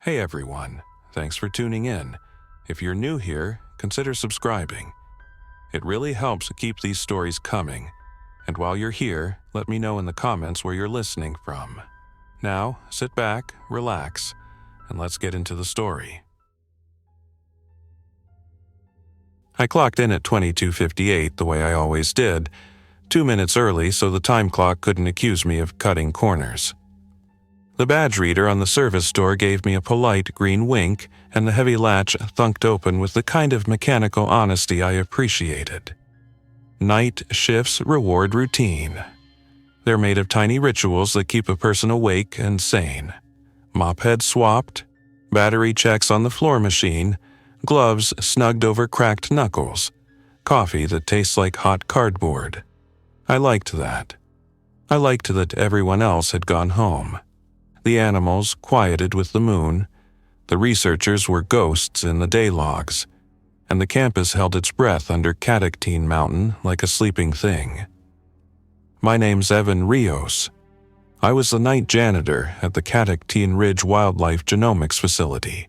Hey everyone, thanks for tuning in. If you're new here, consider subscribing. It really helps keep these stories coming. And while you're here, let me know in the comments where you're listening from. Now, sit back, relax, and let's get into the story. I clocked in at 22:58 the way I always did, 2 minutes early so the time clock couldn't accuse me of cutting corners. The badge reader on the service door gave me a polite green wink, and the heavy latch thunked open with the kind of mechanical honesty I appreciated. Night shifts reward routine. They're made of tiny rituals that keep a person awake and sane. Mop head swapped, battery checks on the floor machine, gloves snugged over cracked knuckles, coffee that tastes like hot cardboard. I liked that. I liked that everyone else had gone home. The animals quieted with the moon, the researchers were ghosts in the day logs, and the campus held its breath under Catoctin Mountain like a sleeping thing. My name's Evan Rios. I was the night janitor at the Catoctin Ridge Wildlife Genomics facility,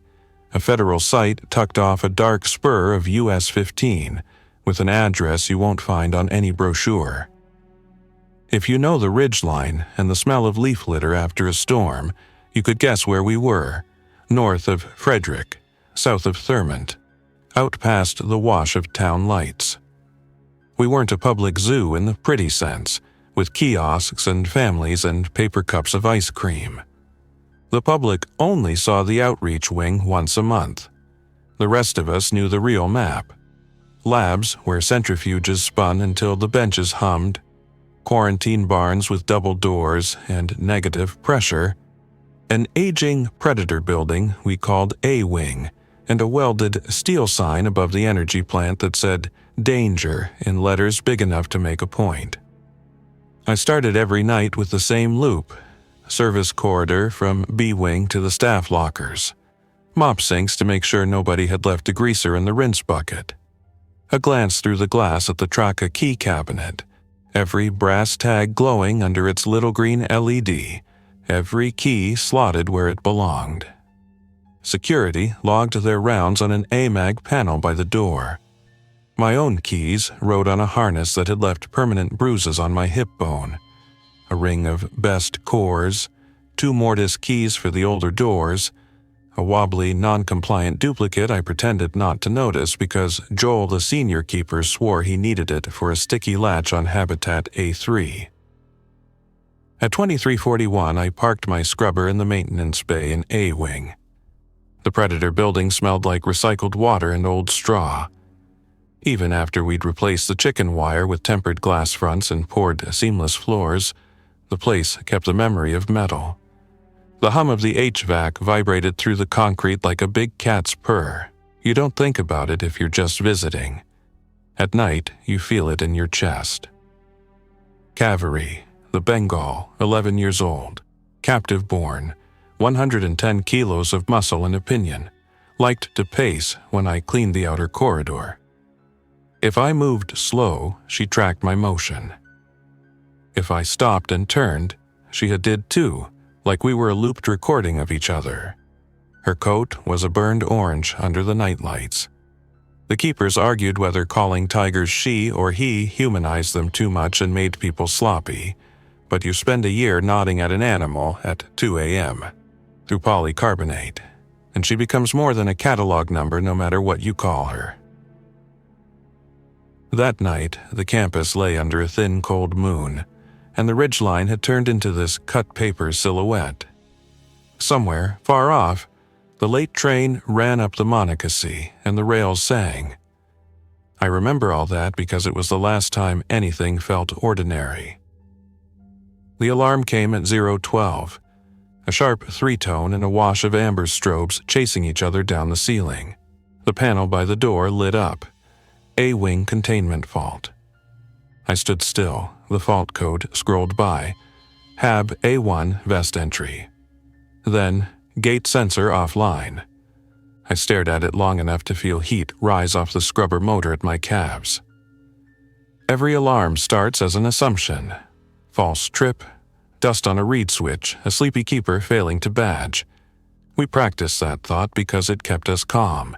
a federal site tucked off a dark spur of US 15, with an address you won't find on any brochure. If you know the ridgeline and the smell of leaf litter after a storm, you could guess where we were, north of Frederick, south of Thurmont, out past the wash of town lights. We weren't a public zoo in the pretty sense, with kiosks and families and paper cups of ice cream. The public only saw the outreach wing once a month. The rest of us knew the real map. Labs where centrifuges spun until the benches hummed, quarantine barns with double doors and negative pressure, an aging predator building we called A-Wing, and a welded steel sign above the energy plant that said "Danger" in letters big enough to make a point. I started every night with the same loop, service corridor from B-Wing to the staff lockers, mop sinks to make sure nobody had left a greaser in the rinse bucket, a glance through the glass at the Traca key cabinet, every brass tag glowing under its little green LED, every key slotted where it belonged. Security logged their rounds on an AMAG panel by the door. My own keys rode on a harness that had left permanent bruises on my hip bone, a ring of best cores, 2 mortise keys for the older doors, a wobbly, non-compliant duplicate I pretended not to notice because Joel, the senior keeper, swore he needed it for a sticky latch on Habitat A3. At 2341, I parked my scrubber in the maintenance bay in A-Wing. The Predator building smelled like recycled water and old straw. Even after we'd replaced the chicken wire with tempered glass fronts and poured seamless floors, the place kept the memory of metal. The hum of the HVAC vibrated through the concrete like a big cat's purr. You don't think about it if you're just visiting. At night, you feel it in your chest. Kaveri, the Bengal, 11 years old, captive-born, 110 kilos of muscle and opinion, liked to pace when I cleaned the outer corridor. If I moved slow, she tracked my motion. If I stopped and turned, she did too, like we were a looped recording of each other. Her coat was a burned orange under the nightlights. The keepers argued whether calling tigers she or he humanized them too much and made people sloppy, but you spend a year nodding at an animal at 2 a.m. through polycarbonate, and she becomes more than a catalog number no matter what you call her. That night, the campus lay under a thin, cold moon, and the ridgeline had turned into this cut-paper silhouette. Somewhere, far off, the late train ran up the Monocacy, and the rails sang. I remember all that because it was the last time anything felt ordinary. The alarm came at 0:12, a sharp 3-tone and a wash of amber strobes chasing each other down the ceiling. The panel by the door lit up. A-Wing containment fault. I stood still, the fault code scrolled by. Hab A1 vest entry. Then, gate sensor offline. I stared at it long enough to feel heat rise off the scrubber motor at my calves. Every alarm starts as an assumption. False trip, dust on a reed switch, a sleepy keeper failing to badge. We practiced that thought because it kept us calm.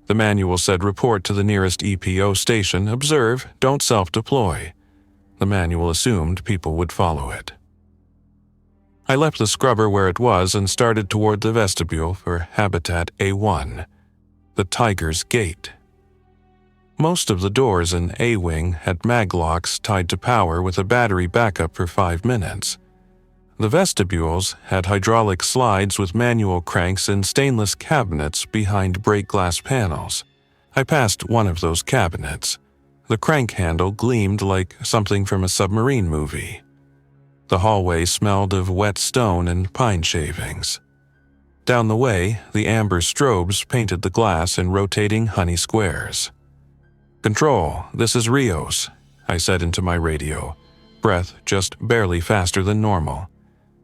The manual said report to the nearest EPO station, observe, don't self-deploy. The manual assumed people would follow it. I left the scrubber where it was and started toward the vestibule for Habitat A1, the Tiger's Gate. Most of the doors in A-Wing had maglocks tied to power with a battery backup for 5 minutes. The vestibules had hydraulic slides with manual cranks in stainless cabinets behind break glass panels. I passed one of those cabinets. The crank handle gleamed like something from a submarine movie. The hallway smelled of wet stone and pine shavings. Down the way, the amber strobes painted the glass in rotating honey squares. "Control, this is Rios," I said into my radio, breath just barely faster than normal.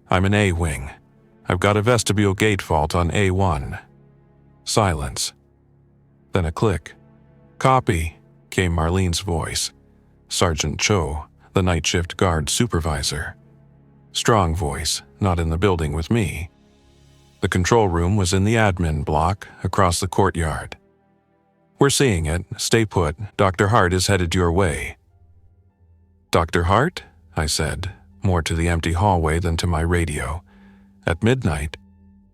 "I'm in A-Wing. I've got a vestibule gate fault on A1. Silence. Then a click. "Copy," came Marlene's voice. Sergeant Cho, the night shift guard supervisor. Strong voice, not in the building with me. The control room was in the admin block across the courtyard. "We're seeing it. Stay put. Dr. Hart is headed your way." "Dr. Hart?" I said, more to the empty hallway than to my radio. "At midnight."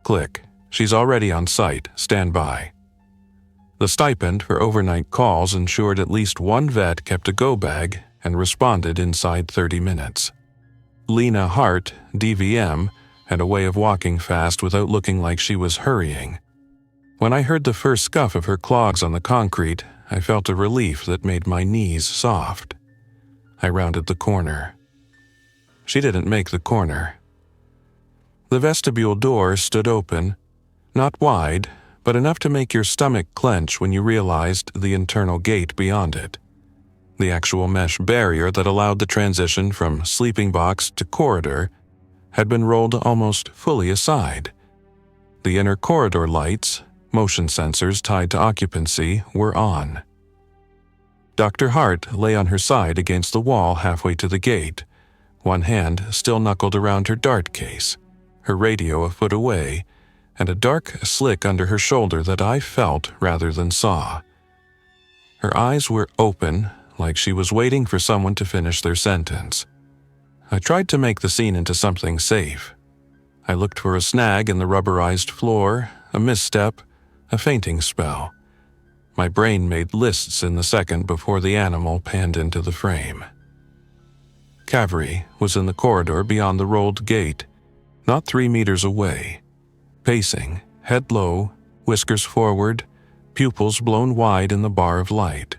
Click. "She's already on site. Stand by." The stipend for overnight calls ensured at least one vet kept a go bag and responded inside 30 minutes. Lena Hart, DVM, had a way of walking fast without looking like she was hurrying. When I heard the first scuff of her clogs on the concrete, I felt a relief that made my knees soft. I rounded the corner. She didn't make the corner. The vestibule door stood open, not wide, but enough to make your stomach clench when you realized the internal gate beyond it. The actual mesh barrier that allowed the transition from sleeping box to corridor had been rolled almost fully aside. The inner corridor lights, motion sensors tied to occupancy, were on. Dr. Hart lay on her side against the wall halfway to the gate, one hand still knuckled around her dart case, her radio a foot away, and a dark slick under her shoulder that I felt rather than saw. Her eyes were open, like she was waiting for someone to finish their sentence. I tried to make the scene into something safe. I looked for a snag in the rubberized floor, a misstep, a fainting spell. My brain made lists in the second before the animal panned into the frame. Cavalry was in the corridor beyond the rolled gate, not 3 meters away. Pacing, head low, whiskers forward, pupils blown wide in the bar of light.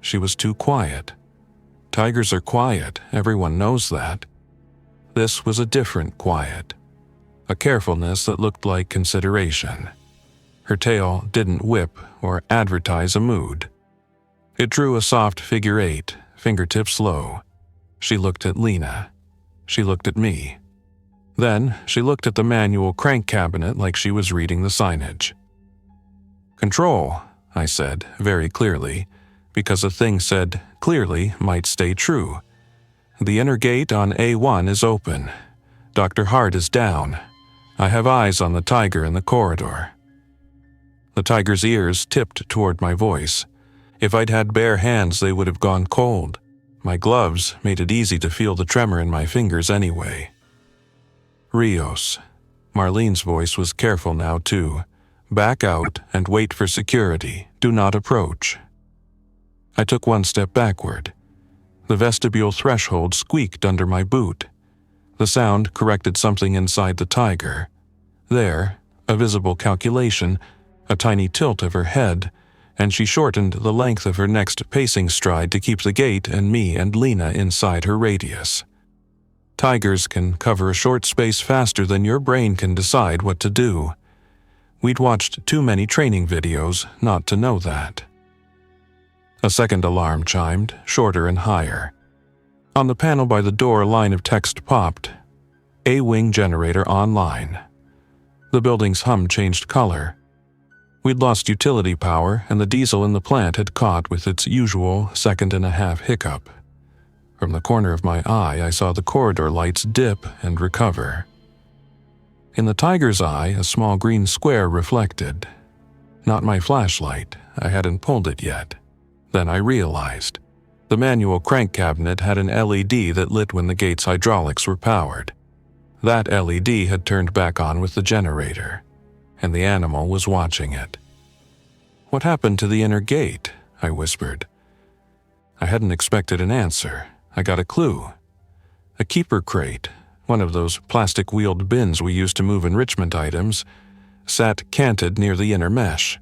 She was too quiet. Tigers are quiet, everyone knows that. This was a different quiet, a carefulness that looked like consideration. Her tail didn't whip or advertise a mood. It drew a soft figure 8, fingertips low. She looked at Lena. She looked at me. Then she looked at the manual crank cabinet like she was reading the signage. "Control," I said very clearly, because a thing said clearly might stay true. "The inner gate on A1 is open. Dr. Hart is down. I have eyes on the tiger in the corridor." The tiger's ears tipped toward my voice. If I'd had bare hands, they would have gone cold. My gloves made it easy to feel the tremor in my fingers anyway. "Rios." Marlene's voice was careful now, too. "Back out and wait for security. Do not approach." I took one step backward. The vestibule threshold squeaked under my boot. The sound corrected something inside the tiger. There, a visible calculation, a tiny tilt of her head, and she shortened the length of her next pacing stride to keep the gate and me and Lena inside her radius. Tigers can cover a short space faster than your brain can decide what to do. We'd watched too many training videos not to know that. A second alarm chimed, shorter and higher. On the panel by the door, a line of text popped. A-Wing generator online. The building's hum changed color. We'd lost utility power, and the diesel in the plant had caught with its usual 1.5-second hiccup. From the corner of my eye, I saw the corridor lights dip and recover. In the tiger's eye, a small green square reflected. Not my flashlight. I hadn't pulled it yet. Then I realized. The manual crank cabinet had an LED that lit when the gate's hydraulics were powered. That LED had turned back on with the generator, and the animal was watching it. "What happened to the inner gate?" I whispered. I hadn't expected an answer. I got a clue. A keeper crate, one of those plastic-wheeled bins we use to move enrichment items, sat canted near the inner mesh.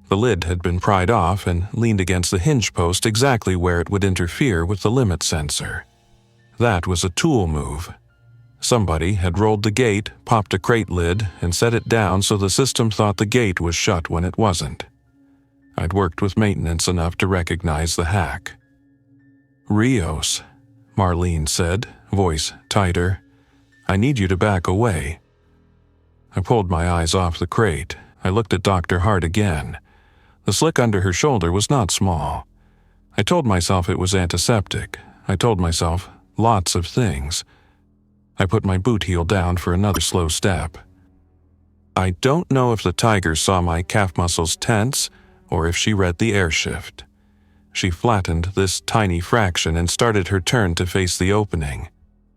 The lid had been pried off and leaned against the hinge post exactly where it would interfere with the limit sensor. That was a tool move. Somebody had rolled the gate, popped a crate lid, and set it down so the system thought the gate was shut when it wasn't. I'd worked with maintenance enough to recognize the hack. "Rios," Marlene said, voice tighter. "I need you to back away." I pulled my eyes off the crate. I looked at Dr. Hart again. The slick under her shoulder was not small. I told myself it was antiseptic. I told myself lots of things. I put my boot heel down for another slow step. I don't know if the tiger saw my calf muscles tense or if she read the air shift. She flattened this tiny fraction and started her turn to face the opening.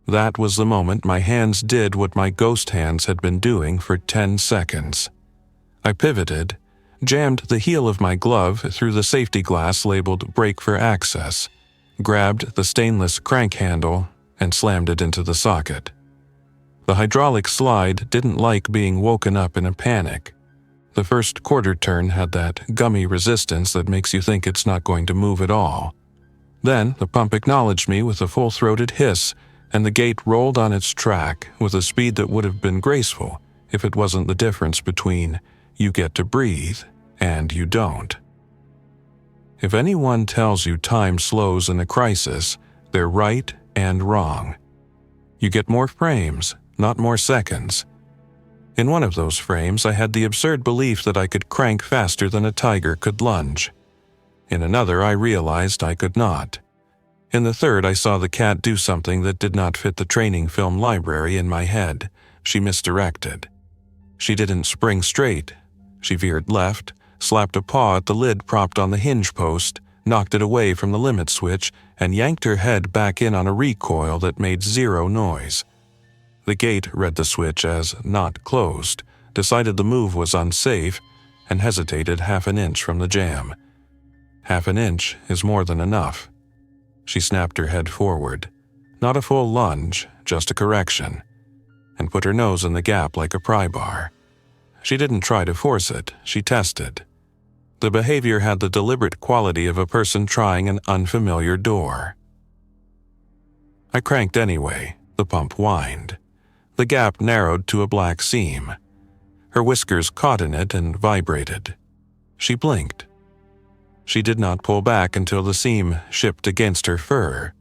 That was the moment my hands did what my ghost hands had been doing for 10 seconds. I pivoted, jammed the heel of my glove through the safety glass labeled "Brake for Access," grabbed the stainless crank handle, and slammed it into the socket. The hydraulic slide didn't like being woken up in a panic. The first quarter turn had that gummy resistance that makes you think it's not going to move at all. Then the pump acknowledged me with a full-throated hiss, and the gate rolled on its track with a speed that would have been graceful if it wasn't the difference between you get to breathe and you don't. If anyone tells you time slows in a crisis, they're right and wrong. You get more frames, not more seconds. In one of those frames, I had the absurd belief that I could crank faster than a tiger could lunge. In another, I realized I could not. In the third, I saw the cat do something that did not fit the training film library in my head. She misdirected. She didn't spring straight. She veered left, slapped a paw at the lid propped on the hinge post, knocked it away from the limit switch, and yanked her head back in on a recoil that made zero noise. The gate read the switch as not closed, decided the move was unsafe, and hesitated half an inch from the jam. Half an inch is more than enough. She snapped her head forward. Not a full lunge, just a correction, and put her nose in the gap like a pry bar. She didn't try to force it, she tested. The behavior had the deliberate quality of a person trying an unfamiliar door. I cranked anyway. The pump whined. The gap narrowed to a black seam. Her whiskers caught in it and vibrated. She blinked. She did not pull back until the seam shipped against her fur.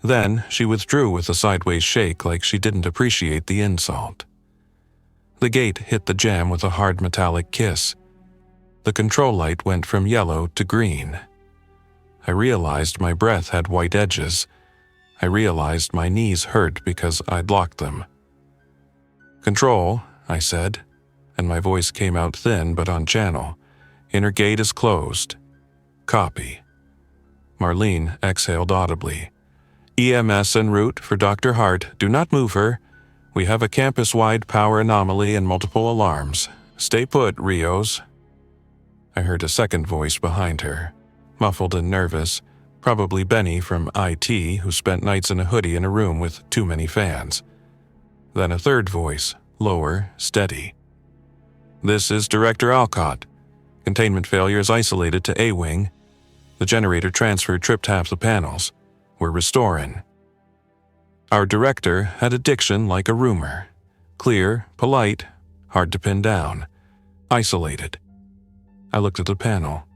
Then she withdrew with a sideways shake like she didn't appreciate the insult. The gate hit the jam with a hard metallic kiss. The control light went from yellow to green. I realized my breath had white edges. I realized my knees hurt because I'd locked them. "Control," I said, and my voice came out thin but on channel. "Inner gate is closed." "Copy." Marlene exhaled audibly. "EMS en route for Dr. Hart. Do not move her. We have a campus-wide power anomaly and multiple alarms. Stay put, Rios." I heard a second voice behind her, muffled and nervous, probably Benny from IT, who spent nights in a hoodie in a room with too many fans. Then a third voice, lower, steady. "This is Director Alcott. Containment failure is isolated to A-Wing. The generator transfer tripped half the panels. We're restoring." Our director had a diction like a rumor. Clear, polite, hard to pin down. Isolated. I looked at the panel.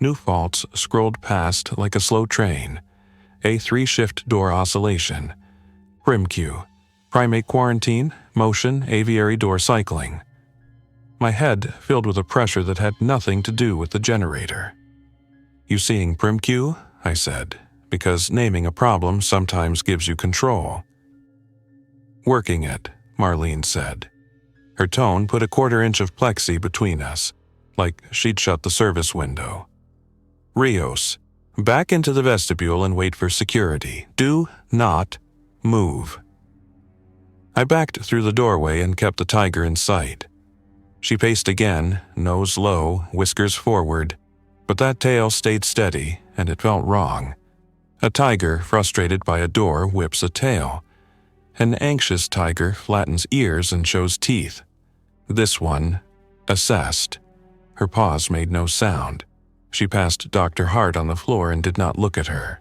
New faults scrolled past like a slow train. A 3-shift door oscillation. Prim queue. Primate quarantine, motion, aviary door cycling. My head filled with a pressure that had nothing to do with the generator. "You seeing Prim queue?" I said, because naming a problem sometimes gives you control. "Working it," Marlene said. Her tone put a quarter-inch of plexi between us, like she'd shut the service window. Rios, back into the vestibule and wait for security. Do not move. I backed through the doorway and kept the tiger in sight. She paced again, nose low, whiskers forward, but that tail stayed steady, and it felt wrong. A tiger frustrated by a door whips a tail. An anxious tiger flattens ears and shows teeth. This one assessed. Her paws made no sound. She passed Dr. Hart on the floor and did not look at her.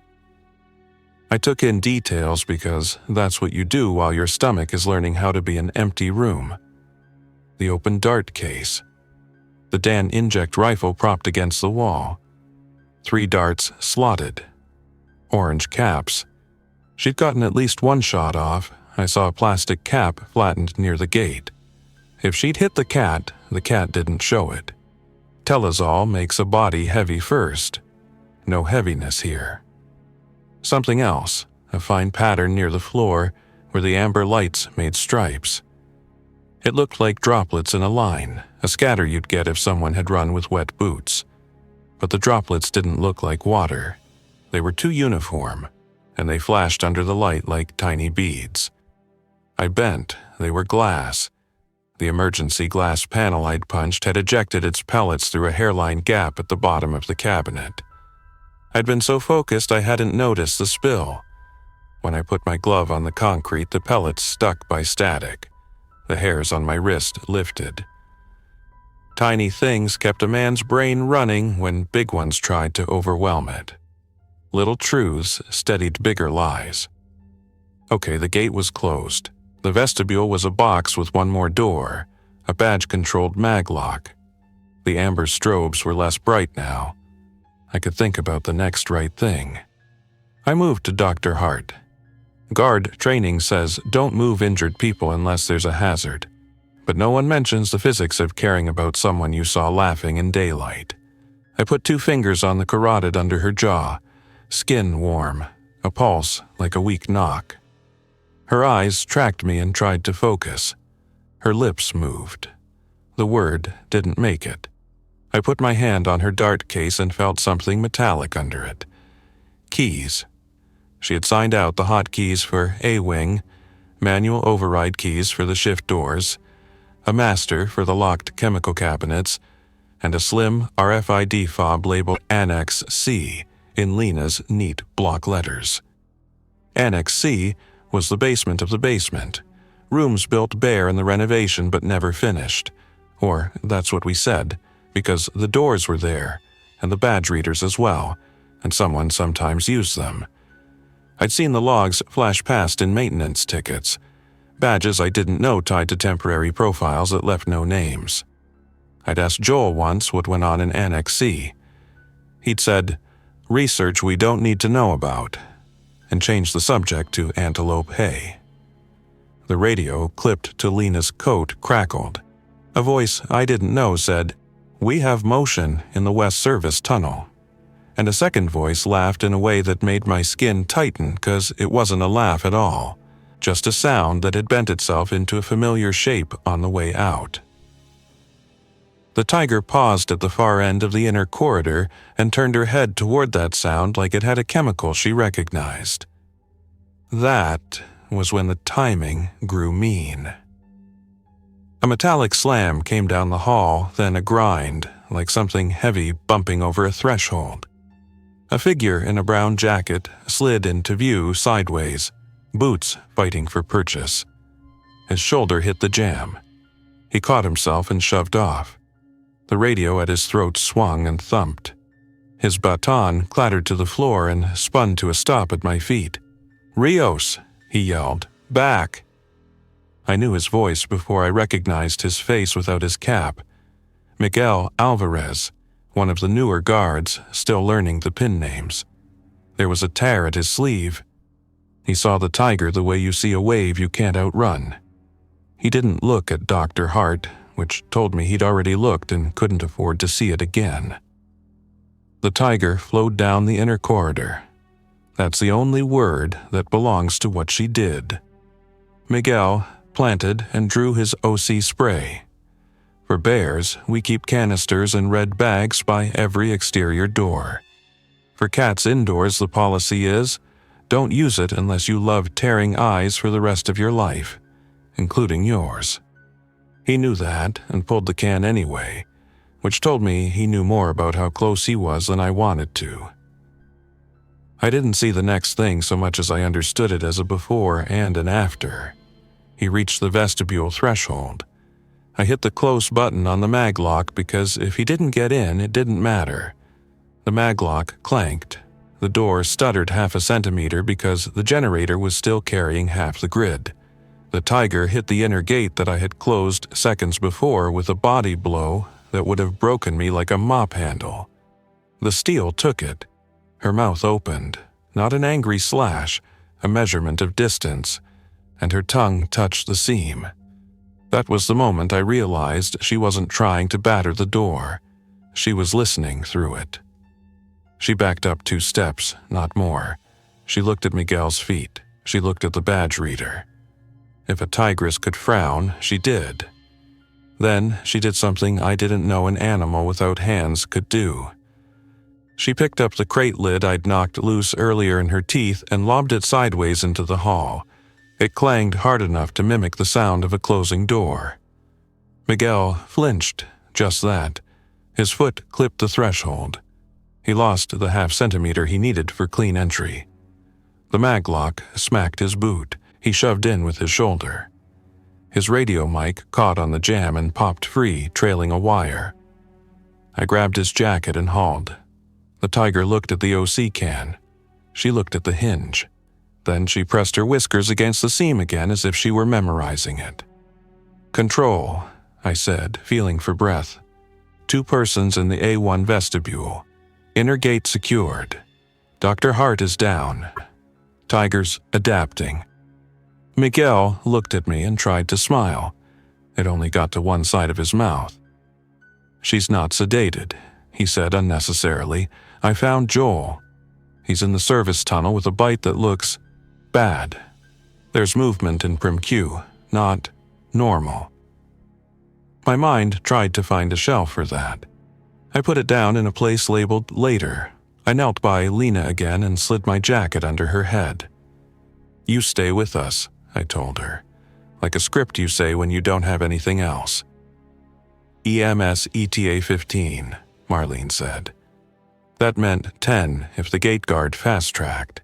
I took in details because that's what you do while your stomach is learning how to be an empty room. The open dart case. The Dan inject rifle propped against the wall. 3 darts slotted. Orange caps. She'd gotten at least one shot off. I saw a plastic cap flattened near the gate. If she'd hit the cat didn't show it. Telazol makes a body heavy first. No heaviness here. Something else, a fine pattern near the floor where the amber lights made stripes. It looked like droplets in a line, a scatter you'd get if someone had run with wet boots. But the droplets didn't look like water. They were too uniform, and they flashed under the light like tiny beads. I bent. They were glass. The emergency glass panel I'd punched had ejected its pellets through a hairline gap at the bottom of the cabinet. I'd been so focused I hadn't noticed the spill. When I put my glove on the concrete, the pellets stuck by static. The hairs on my wrist lifted. Tiny things kept a man's brain running when big ones tried to overwhelm it. Little truths steadied bigger lies. Okay, the gate was closed. The vestibule was a box with one more door, a badge-controlled maglock. The amber strobes were less bright now. I could think about the next right thing. I moved to Dr. Hart. Guard training says don't move injured people unless there's a hazard, but no one mentions the physics of caring about someone you saw laughing in daylight. I put 2 fingers on the carotid under her jaw, skin warm, a pulse like a weak knock. Her eyes tracked me and tried to focus. Her lips moved. The word didn't make it. I put my hand on her dart case and felt something metallic under it. Keys. She had signed out the hotkeys for A-Wing, manual override keys for the shift doors, a master for the locked chemical cabinets, and a slim RFID fob labeled Annex C in Lena's neat block letters. Annex C was the basement of the basement, rooms built bare in the renovation but never finished. Or that's what we said, because the doors were there, and the badge readers as well, and someone sometimes used them. I'd seen the logs flash past in maintenance tickets, badges I didn't know tied to temporary profiles that left no names. I'd asked Joel once what went on in Annex C. He'd said, "Research we don't need to know about," and changed the subject to antelope hay. The radio, clipped to Lena's coat, crackled. A voice I didn't know said, "We have motion in the West Service Tunnel." And a second voice laughed in a way that made my skin tighten because it wasn't a laugh at all, just a sound that had bent itself into a familiar shape on the way out. The tiger paused at the far end of the inner corridor and turned her head toward that sound like it had a chemical she recognized. That was when the timing grew mean. A metallic slam came down the hall, then a grind, like something heavy bumping over a threshold. A figure in a brown jacket slid into view sideways, boots fighting for purchase. His shoulder hit the jam. He caught himself and shoved off. The radio at his throat swung and thumped. His baton clattered to the floor and spun to a stop at my feet. "Rios!" he yelled. "Back!" I knew his voice before I recognized his face without his cap. Miguel Alvarez, one of the newer guards, still learning the pin names. There was a tear at his sleeve. He saw the tiger the way you see a wave you can't outrun. He didn't look at Dr. Hart, which told me he'd already looked and couldn't afford to see it again. The tiger flowed down the inner corridor. That's the only word that belongs to what she did. Miguel planted, and drew his OC spray. For bears, we keep canisters and red bags by every exterior door. For cats indoors, the policy is, don't use it unless you love tearing eyes for the rest of your life, including yours. He knew that and pulled the can anyway, which told me he knew more about how close he was than I wanted to. I didn't see the next thing so much as I understood it as a before and an after. He reached the vestibule threshold. I hit the close button on the maglock because if he didn't get in, it didn't matter. The maglock clanked. The door stuttered half a centimeter because the generator was still carrying half the grid. The tiger hit the inner gate that I had closed seconds before with a body blow that would have broken me like a mop handle. The steel took it. Her mouth opened, not an angry slash, a measurement of distance, and her tongue touched the seam. That was the moment I realized she wasn't trying to batter the door. She was listening through it. She backed up 2 steps, not more. She looked at Miguel's feet. She looked at the badge reader. If a tigress could frown, she did. Then she did something I didn't know an animal without hands could do. She picked up the crate lid I'd knocked loose earlier in her teeth and lobbed it sideways into the hall. It clanged hard enough to mimic the sound of a closing door. Miguel flinched, just that. His foot clipped the threshold. He lost the half centimeter he needed for clean entry. The maglock smacked his boot. He shoved in with his shoulder. His radio mic caught on the jam and popped free, trailing a wire. I grabbed his jacket and hauled. The tiger looked at the OC can. She looked at the hinge. Then she pressed her whiskers against the seam again as if she were memorizing it. "Control," I said, feeling for breath. 2 persons in the A1 vestibule. Inner gate secured. Dr. Hart is down. Tiger's adapting. Miguel looked at me and tried to smile. It only got to one side of his mouth. "She's not sedated," he said unnecessarily. "I found Joel. He's in the service tunnel with a bite that looks bad. There's movement in Prim Q, not normal." My mind tried to find a shelf for that. I put it down in a place labeled later. I knelt by Lena again and slid my jacket under her head. "You stay with us," I told her. "Like a script you say when you don't have anything else." "EMS ETA 15, Marlene said. That meant 10 if the gate guard fast-tracked.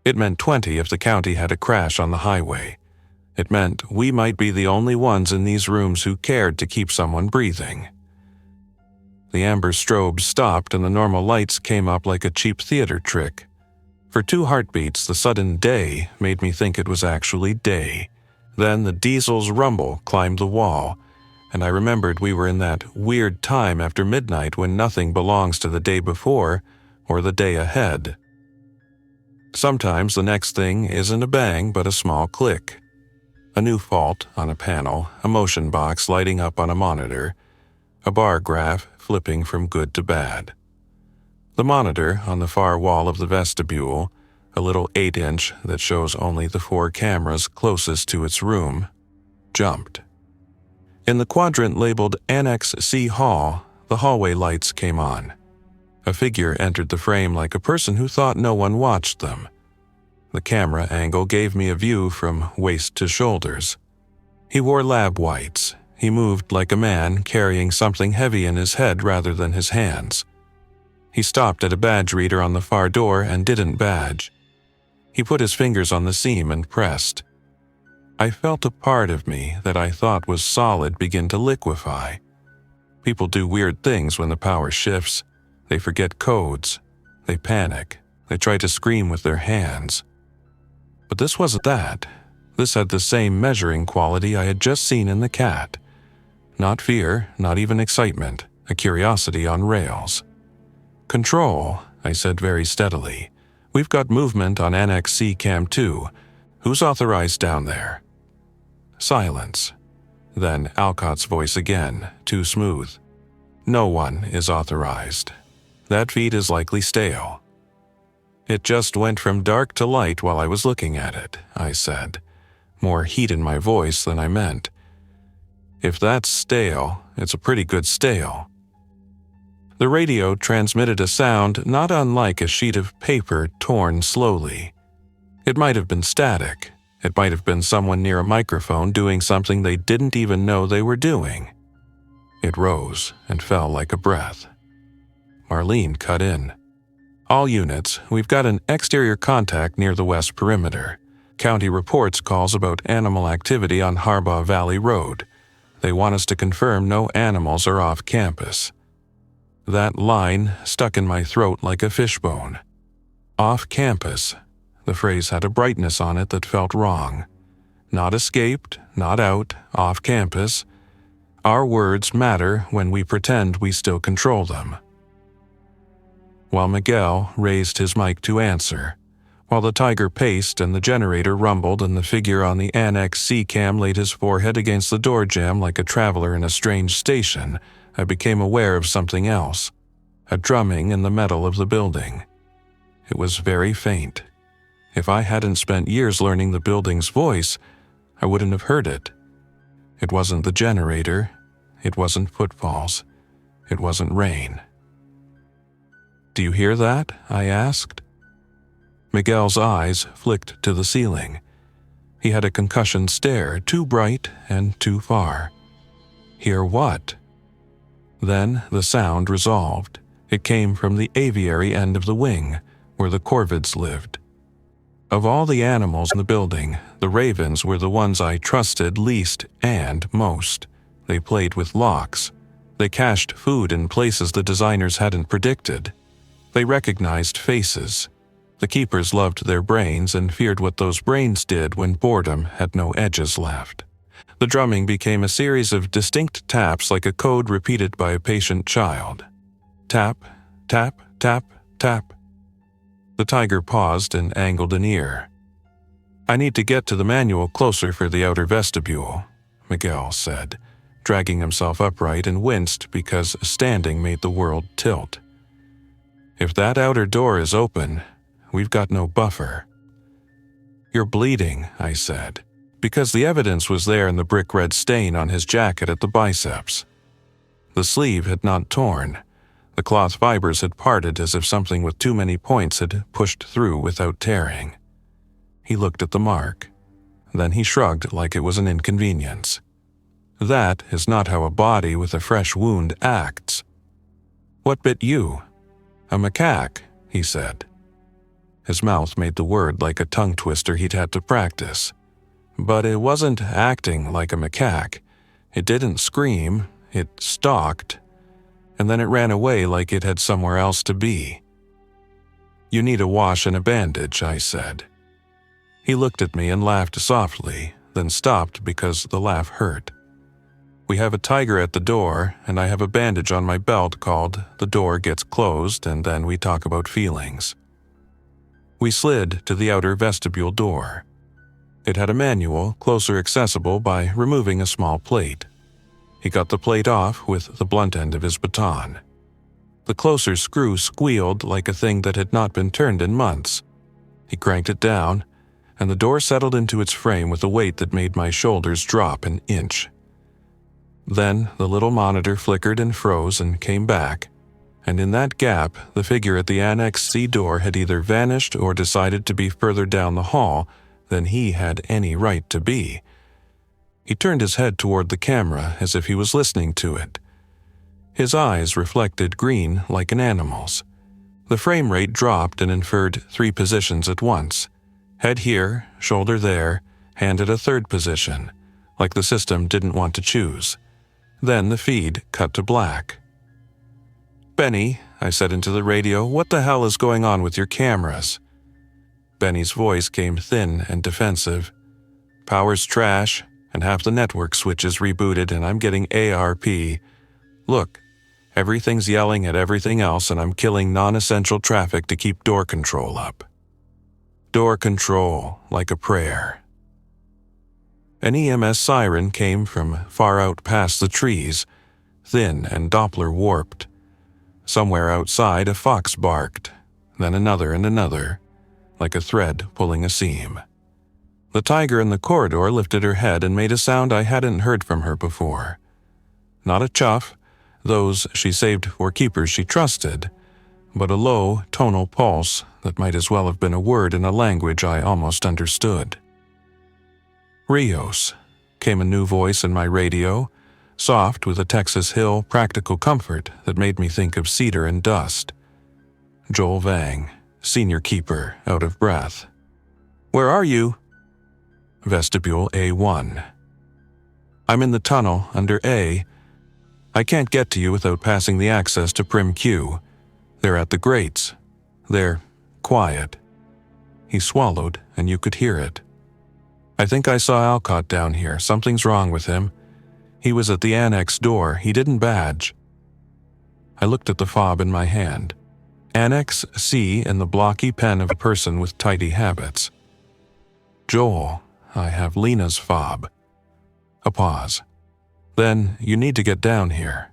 It meant 20 if the county had a crash on the highway. It meant we might be the only ones in these rooms who cared to keep someone breathing. The amber strobes stopped and the normal lights came up like a cheap theater trick. For 2 heartbeats, the sudden day made me think it was actually day. Then the diesel's rumble climbed the wall, and I remembered we were in that weird time after midnight when nothing belongs to the day before or the day ahead. Sometimes the next thing isn't a bang but a small click. A new fault on a panel, a motion box lighting up on a monitor, a bar graph flipping from good to bad. The monitor on the far wall of the vestibule, a little 8-inch that shows only the 4 cameras closest to its room, jumped. In the quadrant labeled Annex C Hall, the hallway lights came on. A figure entered the frame like a person who thought no one watched them. The camera angle gave me a view from waist to shoulders. He wore lab whites. He moved like a man carrying something heavy in his head rather than his hands. He stopped at a badge reader on the far door and didn't badge. He put his fingers on the seam and pressed. I felt a part of me that I thought was solid begin to liquefy. People do weird things when the power shifts. They forget codes. They panic. They try to scream with their hands. But this wasn't that. This had the same measuring quality I had just seen in the cat. Not fear, not even excitement, a curiosity on rails. "Control," I said very steadily. "We've got movement on Annex C Cam 2. Who's authorized down there?" Silence. Then Alcott's voice again, too smooth. "No one is authorized. That feed is likely stale." It just went from dark to light while I was looking at it, I said. more heat in my voice than I meant. If that's stale, it's a pretty good stale. The radio transmitted a sound not unlike a sheet of paper torn slowly. It might have been static. It might have been someone near a microphone doing something they didn't even know they were doing. It rose and fell like a breath. Marlene cut in. All units, we've got an exterior contact near the west perimeter. County reports calls about animal activity on Harbaugh Valley Road. They want us to confirm no animals are off campus. That line stuck in my throat like a fishbone. Off campus. The phrase had a brightness on it that felt wrong. Not escaped, not out, off campus. Our words matter when we pretend we still control them. While Miguel raised his mic to answer, while the tiger paced and the generator rumbled and the figure on the Annex C cam laid his forehead against the door jamb like a traveler in a strange station, I became aware of something else, a drumming in the metal of the building. It was very faint. If I hadn't spent years learning the building's voice, I wouldn't have heard it. It wasn't the generator. It wasn't footfalls. It wasn't rain. "Do you hear that?" I asked. Miguel's eyes flicked to the ceiling. He had a concussion stare, too bright and too far. Hear what? Then the sound resolved. It came from the aviary end of the wing, where the corvids lived. Of all the animals in the building, the ravens were the ones I trusted least and most. They played with locks. They cached food in places the designers hadn't predicted. They recognized faces. The keepers loved their brains and feared what those brains did when boredom had no edges left. The drumming became a series of distinct taps like a code repeated by a patient child. Tap, tap, tap, tap. The tiger paused and angled an ear. "I need to get to the manual closer for the outer vestibule," Miguel said, dragging himself upright, and winced because standing made the world tilt. "If that outer door is open, we've got no buffer." "You're bleeding," I said, because the evidence was there in the brick red stain on his jacket at the biceps. The sleeve had not torn. The cloth fibers had parted as if something with too many points had pushed through without tearing. He looked at the mark. Then he shrugged like it was an inconvenience. "That is not how a body with a fresh wound acts." "What bit you?" "A macaque," he said. His mouth made the word like a tongue twister he'd had to practice. But it wasn't acting like a macaque. It didn't scream, it stalked, and then it ran away like it had somewhere else to be. "You need a wash and a bandage," I said. He looked at me and laughed softly, then stopped because the laugh hurt. "We have a tiger at the door, and I have a bandage on my belt called 'The Door Gets Closed,' and then we talk about feelings." We slid to the outer vestibule door. It had a manual, closer accessible by removing a small plate. He got the plate off with the blunt end of his baton. The closer screw squealed like a thing that had not been turned in months. He cranked it down, and the door settled into its frame with a weight that made my shoulders drop an inch. Then the little monitor flickered and froze and came back, and in that gap, the figure at the Annex C door had either vanished or decided to be further down the hall than he had any right to be. He turned his head toward the camera as if he was listening to it. His eyes reflected green like an animal's. The frame rate dropped and inferred 3 positions at once. Head here, shoulder there, hand at a 3rd position, like the system didn't want to choose. Then the feed cut to black. "Benny," I said into the radio, "what the hell is going on with your cameras?" Benny's voice came thin and defensive. "Power's trash, and half the network switches rebooted, and I'm getting ARP. Look, everything's yelling at everything else, and I'm killing non-essential traffic to keep door control up." Door control, like a prayer. An EMS siren came from far out past the trees, thin and Doppler warped. Somewhere outside a fox barked, then another and another, like a thread pulling a seam. The tiger in the corridor lifted her head and made a sound I hadn't heard from her before. Not a chuff, those she saved for keepers she trusted, but a low, tonal pulse that might as well have been a word in a language I almost understood. "Rios," came a new voice in my radio, soft with a Texas Hill practical comfort that made me think of cedar and dust. Joel Vang, senior keeper, out of breath. "Where are you?" Vestibule A1. "I'm in the tunnel under A. I can't get to you without passing the access to Prim Q. They're at the grates. They're quiet." He swallowed, and you could hear it. "I think I saw Alcott down here. Something's wrong with him. He was at the annex door. He didn't badge." I looked at the fob in my hand. Annex C in the blocky pen of a person with tidy habits. "Joel, I have Lena's fob." A pause. "Then you need to get down here."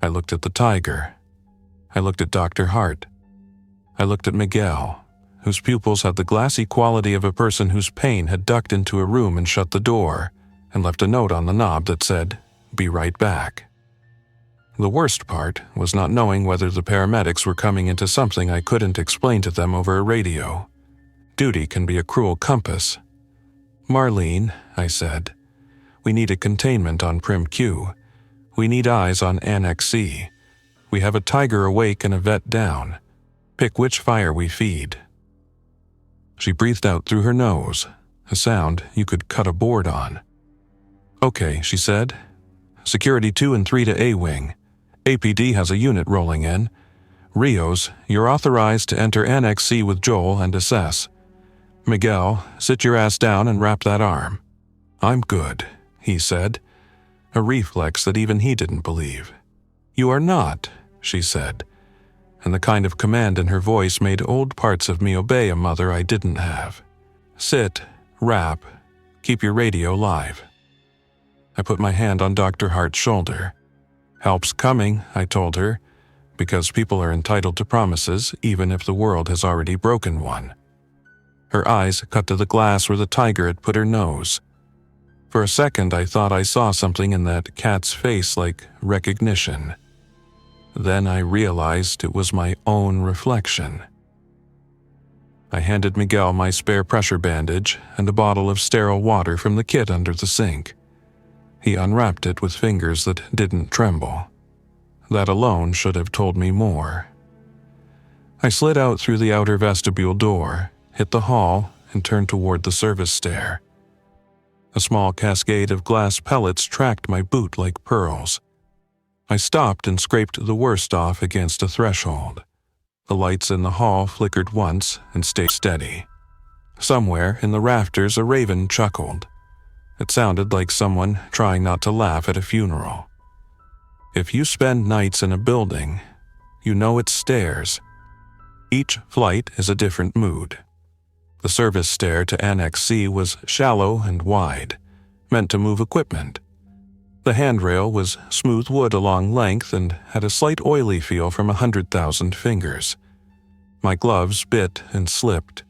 I looked at the tiger. I looked at Dr. Hart. I looked at Miguel, whose pupils had the glassy quality of a person whose pain had ducked into a room and shut the door, and left a note on the knob that said, "Be right back." The worst part was not knowing whether the paramedics were coming into something I couldn't explain to them over a radio. Duty can be a cruel compass. "Marlene," I said, "we need a containment on Prim Q. We need eyes on Annex C. We have a tiger awake and a vet down. Pick which fire we feed." She breathed out through her nose, a sound you could cut a board on. "Okay," she said. "Security 2 and 3 to A-Wing. APD has a unit rolling in. Rios, you're authorized to enter Annex C with Joel and assess. Miguel, sit your ass down and wrap that arm." "I'm good," he said, a reflex that even he didn't believe. "You are not," she said, and the kind of command in her voice made old parts of me obey a mother I didn't have. "Sit, wrap, keep your radio live." I put my hand on Dr. Hart's shoulder. "Help's coming," I told her, because people are entitled to promises even if the world has already broken one. Her eyes cut to the glass where the tiger had put her nose. For a second I thought I saw something in that cat's face like recognition. Then I realized it was my own reflection. I handed Miguel my spare pressure bandage and a bottle of sterile water from the kit under the sink. He unwrapped it with fingers that didn't tremble. That alone should have told me more. I slid out through the outer vestibule door, hit the hall, and turned toward the service stair. A small cascade of glass pellets tracked my boot like pearls. I stopped and scraped the worst off against a threshold. The lights in the hall flickered once and stayed steady. Somewhere in the rafters a raven chuckled. It sounded like someone trying not to laugh at a funeral. If you spend nights in a building, you know its stairs. Each flight is a different mood. The service stair to Annex C was shallow and wide, meant to move equipment. The handrail was smooth wood along length and had a slight oily feel from 100,000 fingers. My gloves bit and slipped.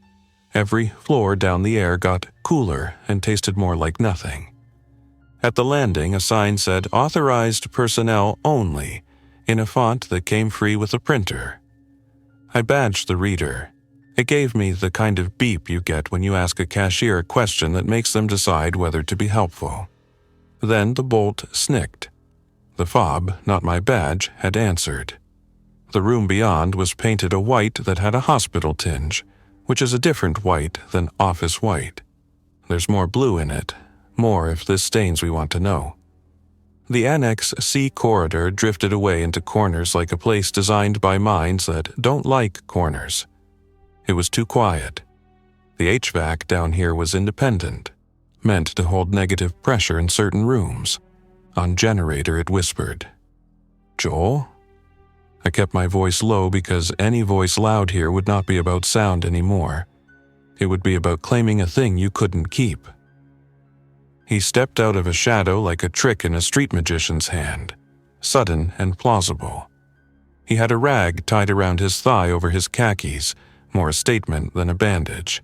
Every floor down the air got cooler and tasted more like nothing. At the landing, a sign said "Authorized personnel only" in a font that came free with a printer. I badged the reader. It gave me the kind of beep you get when you ask a cashier a question that makes them decide whether to be helpful. Then the bolt snicked. The fob, not my badge, had answered. The room beyond was painted a white that had a hospital tinge, which is a different white than office white. There's more blue in it, more if this stains we want to know. The Annex C corridor drifted away into corners like a place designed by minds that don't like corners. It was too quiet. The HVAC down here was independent, meant to hold negative pressure in certain rooms. On generator it whispered. "Joel?" I kept my voice low because any voice loud here would not be about sound anymore. It would be about claiming a thing you couldn't keep. He stepped out of a shadow like a trick in a street magician's hand, sudden and plausible. He had a rag tied around his thigh over his khakis, more a statement than a bandage.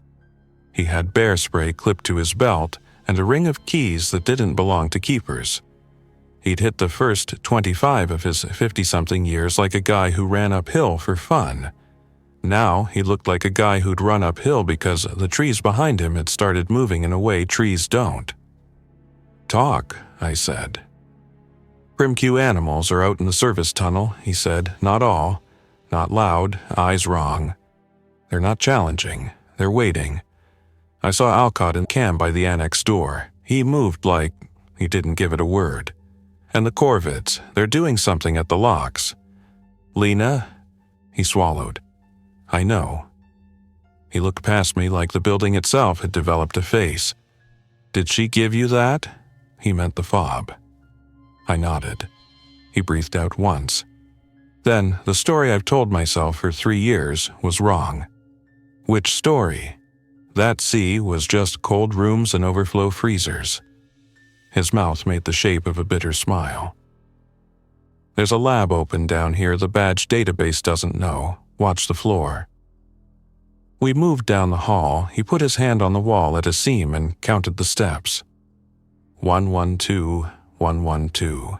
He had bear spray clipped to his belt and a ring of keys that didn't belong to keepers. He'd hit the first 25 of his 50-something years like a guy who ran uphill for fun. Now he looked like a guy who'd run uphill because the trees behind him had started moving in a way trees don't. "Talk," I said. "PrimQ animals are out in the service tunnel," he said. "Not all. Not loud, eyes wrong. They're not challenging. They're waiting. I saw Alcott and Cam by the annex door. He moved like he didn't give it a word. And the Corvids, they're doing something at the locks. Lena?" He swallowed. "I know." He looked past me like the building itself had developed a face. "Did she give you that?" He meant the fob. I nodded. He breathed out once. "Then the story I've told myself for 3 years was wrong." "Which story?" "That sea was just cold rooms and overflow freezers." His mouth made the shape of a bitter smile. "There's a lab open down here the badge database doesn't know. Watch the floor." We moved down the hall. He put his hand on the wall at a seam and counted the steps. 112, 112.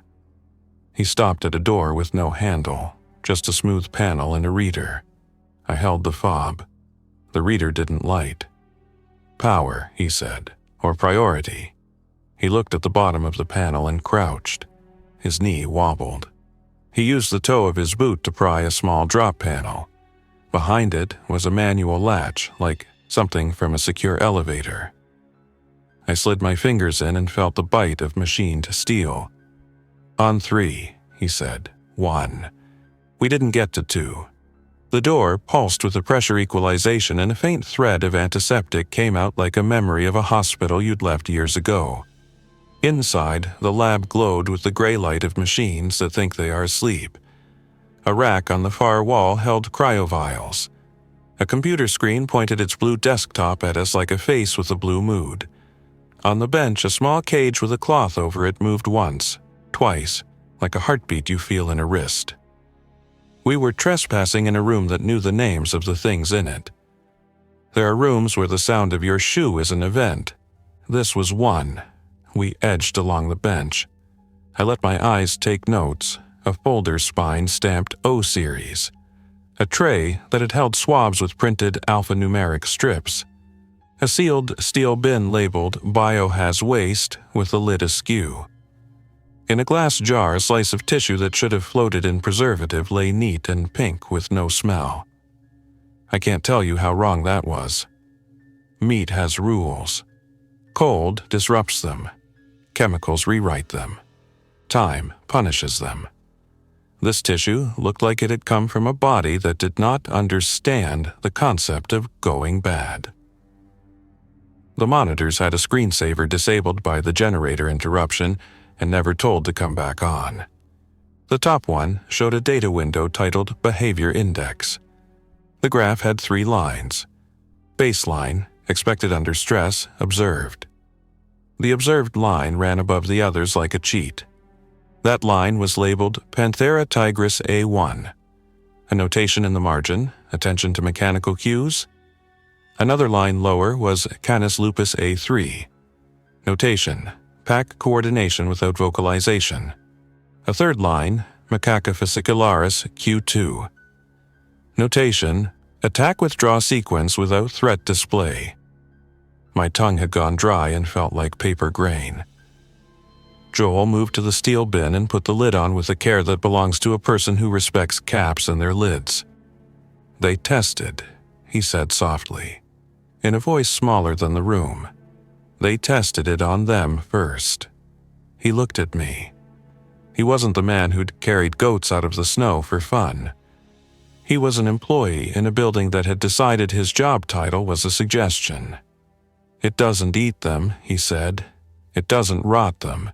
He stopped at a door with no handle, just a smooth panel and a reader. I held the fob. The reader didn't light. "Power," he said, "or priority." He looked at the bottom of the panel and crouched. His knee wobbled. He used the toe of his boot to pry a small drop panel. Behind it was a manual latch, like something from a secure elevator. I slid my fingers in and felt the bite of machined steel. "On 3, he said. 1. We didn't get to 2. The door pulsed with a pressure equalization and a faint thread of antiseptic came out like a memory of a hospital you'd left years ago. Inside, the lab glowed with the gray light of machines that think they are asleep. A rack on the far wall held cryovials. A computer screen pointed its blue desktop at us like a face with a blue mood. On the bench, a small cage with a cloth over it moved once, twice, like a heartbeat you feel in a wrist. We were trespassing in a room that knew the names of the things in it. There are rooms where the sound of your shoe is an event. This was one. We edged along the bench. I let my eyes take notes, a folder spine stamped O series, a tray that had held swabs with printed alphanumeric strips, a sealed steel bin labeled Biohaz Waste with the lid askew. In a glass jar, a slice of tissue that should have floated in preservative lay neat and pink with no smell. I can't tell you how wrong that was. Meat has rules. Cold disrupts them. Chemicals rewrite them. Time punishes them. This tissue looked like it had come from a body that did not understand the concept of going bad. The monitors had a screensaver disabled by the generator interruption and never told to come back on. The top one showed a data window titled Behavior Index. The graph had 3 lines. Baseline, expected under stress, observed. The observed line ran above the others like a cheat. That line was labeled Panthera tigris A1. A notation in the margin, attention to mechanical cues. Another line lower was Canis lupus A3. Notation, pack coordination without vocalization. A third line, Macaca fascicularis Q2. Notation, attack withdraw sequence without threat display. My tongue had gone dry and felt like paper grain. Joel moved to the steel bin and put the lid on with the care that belongs to a person who respects caps and their lids. "They tested," he said softly, in a voice smaller than the room. "They tested it on them first." He looked at me. He wasn't the man who'd carried goats out of the snow for fun. He was an employee in a building that had decided his job title was a suggestion. "It doesn't eat them," he said. "It doesn't rot them.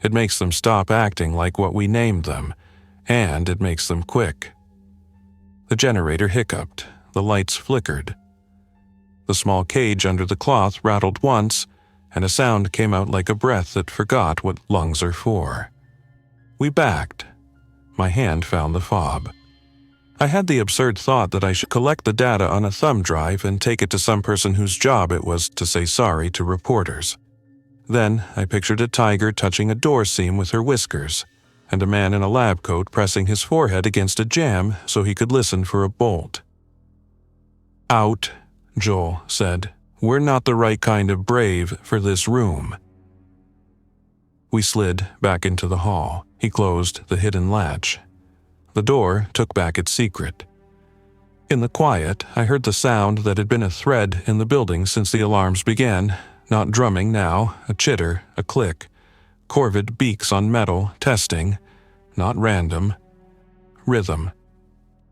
It makes them stop acting like what we named them, and it makes them quick." The generator hiccuped. The lights flickered. The small cage under the cloth rattled once, and a sound came out like a breath that forgot what lungs are for. We backed. My hand found the fob. I had the absurd thought that I should collect the data on a thumb drive and take it to some person whose job it was to say sorry to reporters. Then I pictured a tiger touching a door seam with her whiskers, and a man in a lab coat pressing his forehead against a jamb so he could listen for a bolt. "Out," Joel said. "We're not the right kind of brave for this room." We slid back into the hall. He closed the hidden latch. The door took back its secret. In the quiet, I heard the sound that had been a thread in the building since the alarms began. Not drumming now, a chitter, a click. Corvid beaks on metal, testing. Not random. Rhythm.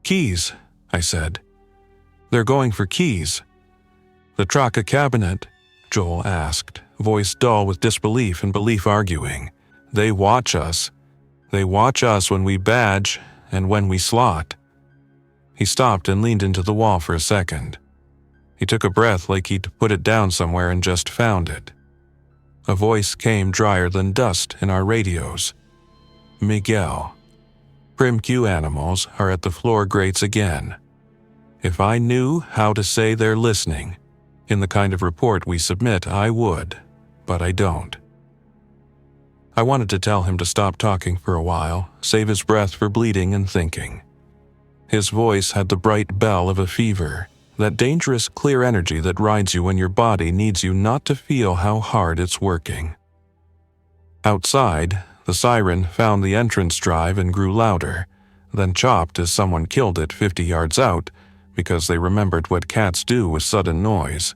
"Keys," I said. "They're going for keys." "The Traka cabinet?" Joel asked, voice dull with disbelief and belief arguing. "They watch us. They watch us when we badge and when we slot." He stopped and leaned into the wall for a second. He took a breath like he'd put it down somewhere and just found it. A voice came drier than dust in our radios. "Miguel, Prim-Q animals are at the floor grates again. If I knew how to say they're listening, in the kind of report we submit, I would, but I don't." I wanted to tell him to stop talking for a while, save his breath for bleeding and thinking. His voice had the bright bell of a fever, that dangerous clear energy that rides you when your body needs you not to feel how hard it's working. Outside, the siren found the entrance drive and grew louder, then chopped as someone killed it 50 yards out because they remembered what cats do with sudden noise.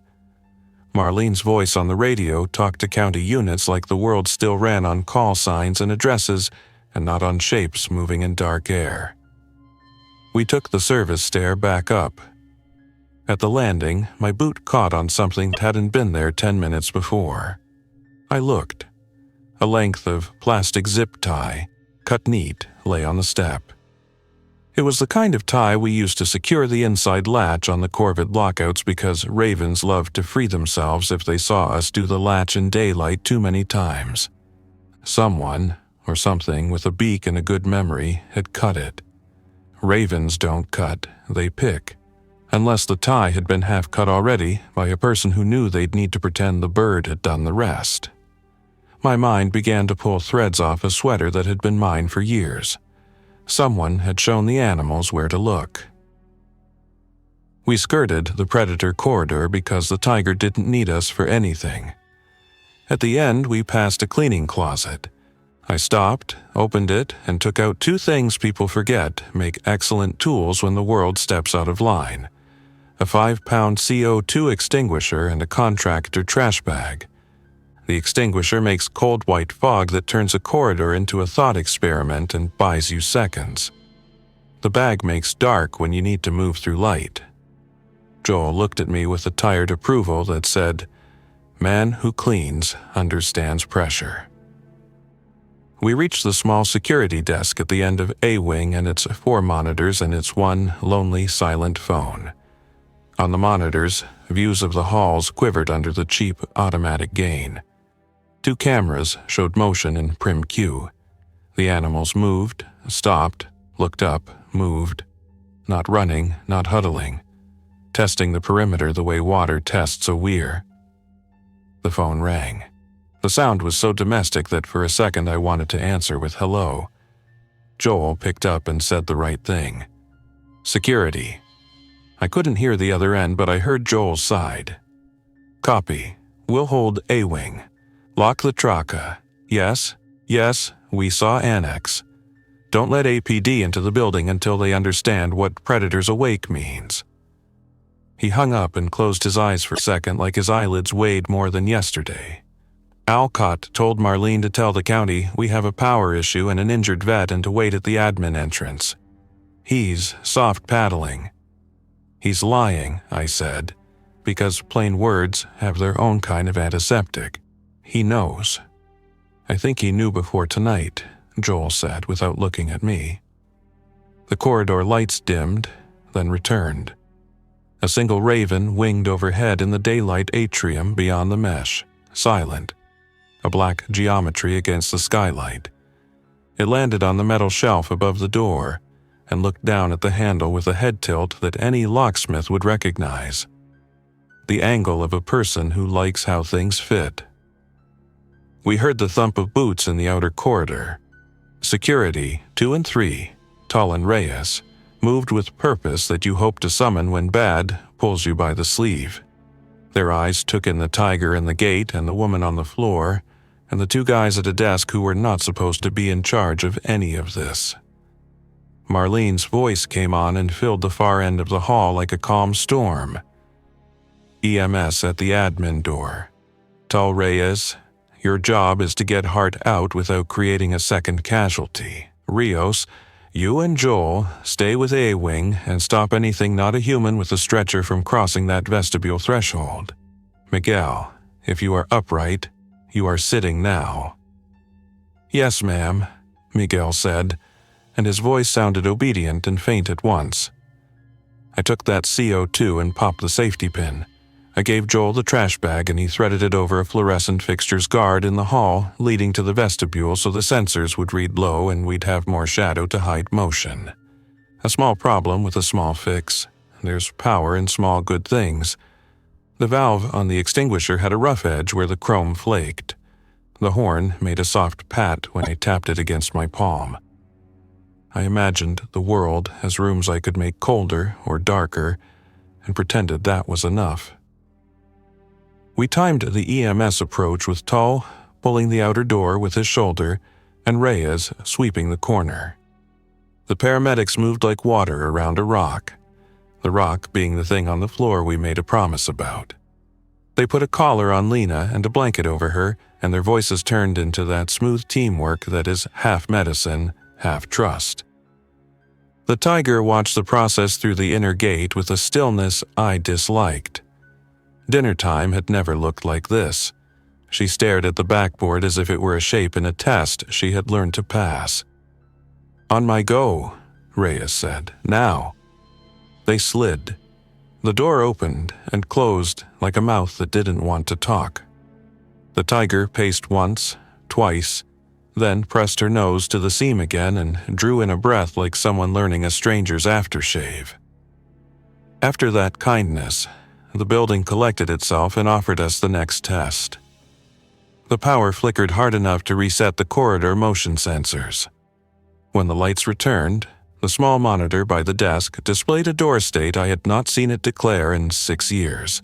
Marlene's voice on the radio talked to county units like the world still ran on call signs and addresses and not on shapes moving in dark air. We took the service stair back up. At the landing, my boot caught on something that hadn't been there 10 minutes before. I looked. A length of plastic zip tie, cut neat, lay on the step. It was the kind of tie we used to secure the inside latch on the Corvid lockouts because ravens loved to free themselves if they saw us do the latch in daylight too many times. Someone, or something with a beak and a good memory, had cut it. Ravens don't cut, they pick. Unless the tie had been half cut already by a person who knew they'd need to pretend the bird had done the rest. My mind began to pull threads off a sweater that had been mine for years. Someone had shown the animals where to look. We skirted the predator corridor because the tiger didn't need us for anything. At the end, we passed a cleaning closet. I stopped, opened it, and took out 2 things people forget make excellent tools when the world steps out of line: a 5-pound CO2 extinguisher and a contractor trash bag. The extinguisher makes cold white fog that turns a corridor into a thought experiment and buys you seconds. The bag makes dark when you need to move through light. Joel looked at me with a tired approval that said, "Man who cleans understands pressure." We reached the small security desk at the end of A-Wing and its 4 monitors and its one lonely, silent phone. On the monitors, views of the halls quivered under the cheap automatic gain. 2 cameras showed motion in Prim-Q. The animals moved, stopped, looked up, moved. Not running, not huddling. Testing the perimeter the way water tests a weir. The phone rang. The sound was so domestic that for a second I wanted to answer with hello. Joel picked up and said the right thing. "Security." I couldn't hear the other end, but I heard Joel's side. "Copy. We'll hold A-Wing. Lock the Traka. Yes, yes, we saw Annex. Don't let APD into the building until they understand what Predators Awake means." He hung up and closed his eyes for a second like his eyelids weighed more than yesterday. Alcott told Marlene to tell the county we have a power issue and an injured vet and to wait at the admin entrance. He's soft paddling. "He's lying," I said, because plain words have their own kind of antiseptic. He knows. "I think he knew before tonight," Joel said without looking at me. The corridor lights dimmed, then returned. A single raven winged overhead in the daylight atrium beyond the mesh, silent. A black geometry against the skylight. It landed on the metal shelf above the door, and looked down at the handle with a head tilt that any locksmith would recognize. The angle of a person who likes how things fit. We heard the thump of boots in the outer corridor. Security, 2 and 3, Tall and Reyes, moved with purpose that you hope to summon when bad pulls you by the sleeve. Their eyes took in the tiger in the gate and the woman on the floor, and the 2 guys at a desk who were not supposed to be in charge of any of this. Marlene's voice came on and filled the far end of the hall like a calm storm. EMS at the admin door. Tall Reyes, your job is to get Hart out without creating a second casualty. Rios, you and Joel stay with A-Wing and stop anything not a human with a stretcher from crossing that vestibule threshold. Miguel, if you are upright, you are sitting now. Yes, ma'am, Miguel said, and his voice sounded obedient and faint at once. I took that CO2 and popped the safety pin. I gave Joel the trash bag and he threaded it over a fluorescent fixture's guard in the hall leading to the vestibule so the sensors would read low and we'd have more shadow to hide motion. A small problem with a small fix. There's power in small good things. The valve on the extinguisher had a rough edge where the chrome flaked. The horn made a soft pat when I tapped it against my palm. I imagined the world as rooms I could make colder or darker and pretended that was enough. We timed the EMS approach with Tall pulling the outer door with his shoulder and Reyes sweeping the corner. The paramedics moved like water around a rock, the rock being the thing on the floor we made a promise about. They put a collar on Lena and a blanket over her, and their voices turned into that smooth teamwork that is half medicine, half trust. The tiger watched the process through the inner gate with a stillness I disliked. Dinner time had never looked like this. She stared at the backboard as if it were a shape in a test she had learned to pass. On my go, Reyes said. Now. They slid. The door opened and closed like a mouth that didn't want to talk. The tiger paced once, twice, then pressed her nose to the seam again and drew in a breath like someone learning a stranger's aftershave. After that kindness, the building collected itself and offered us the next test. The power flickered hard enough to reset the corridor motion sensors. When the lights returned, the small monitor by the desk displayed a door state I had not seen it declare in 6 years.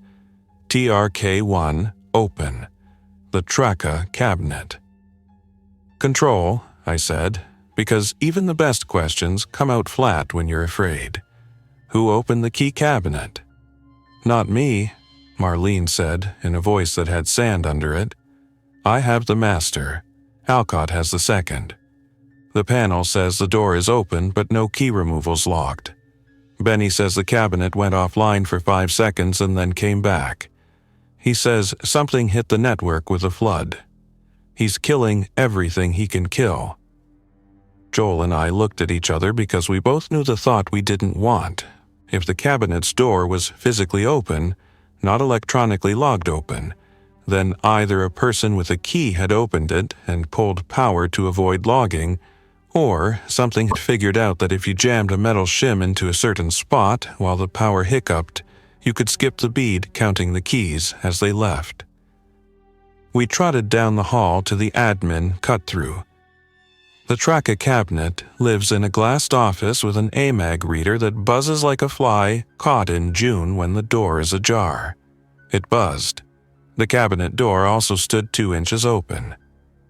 TRK-1, open. The Traca cabinet. Control, I said, because even the best questions come out flat when you're afraid. Who opened the key cabinet? Not me, Marlene said in a voice that had sand under it. I have the master. Alcott has the second. The panel says the door is open but no key removal's locked. Benny says the cabinet went offline for 5 seconds and then came back. He says something hit the network with a flood. He's killing everything he can kill. Joel and I looked at each other because we both knew the thought we didn't want. If the cabinet's door was physically open, not electronically logged open, then either a person with a key had opened it and pulled power to avoid logging, or something had figured out that if you jammed a metal shim into a certain spot while the power hiccuped, you could skip the bead counting the keys as they left. We trotted down the hall to the admin cut-through. The Traca cabinet lives in a glassed office with an AMAG reader that buzzes like a fly caught in June when the door is ajar. It buzzed. The cabinet door also stood 2 inches open.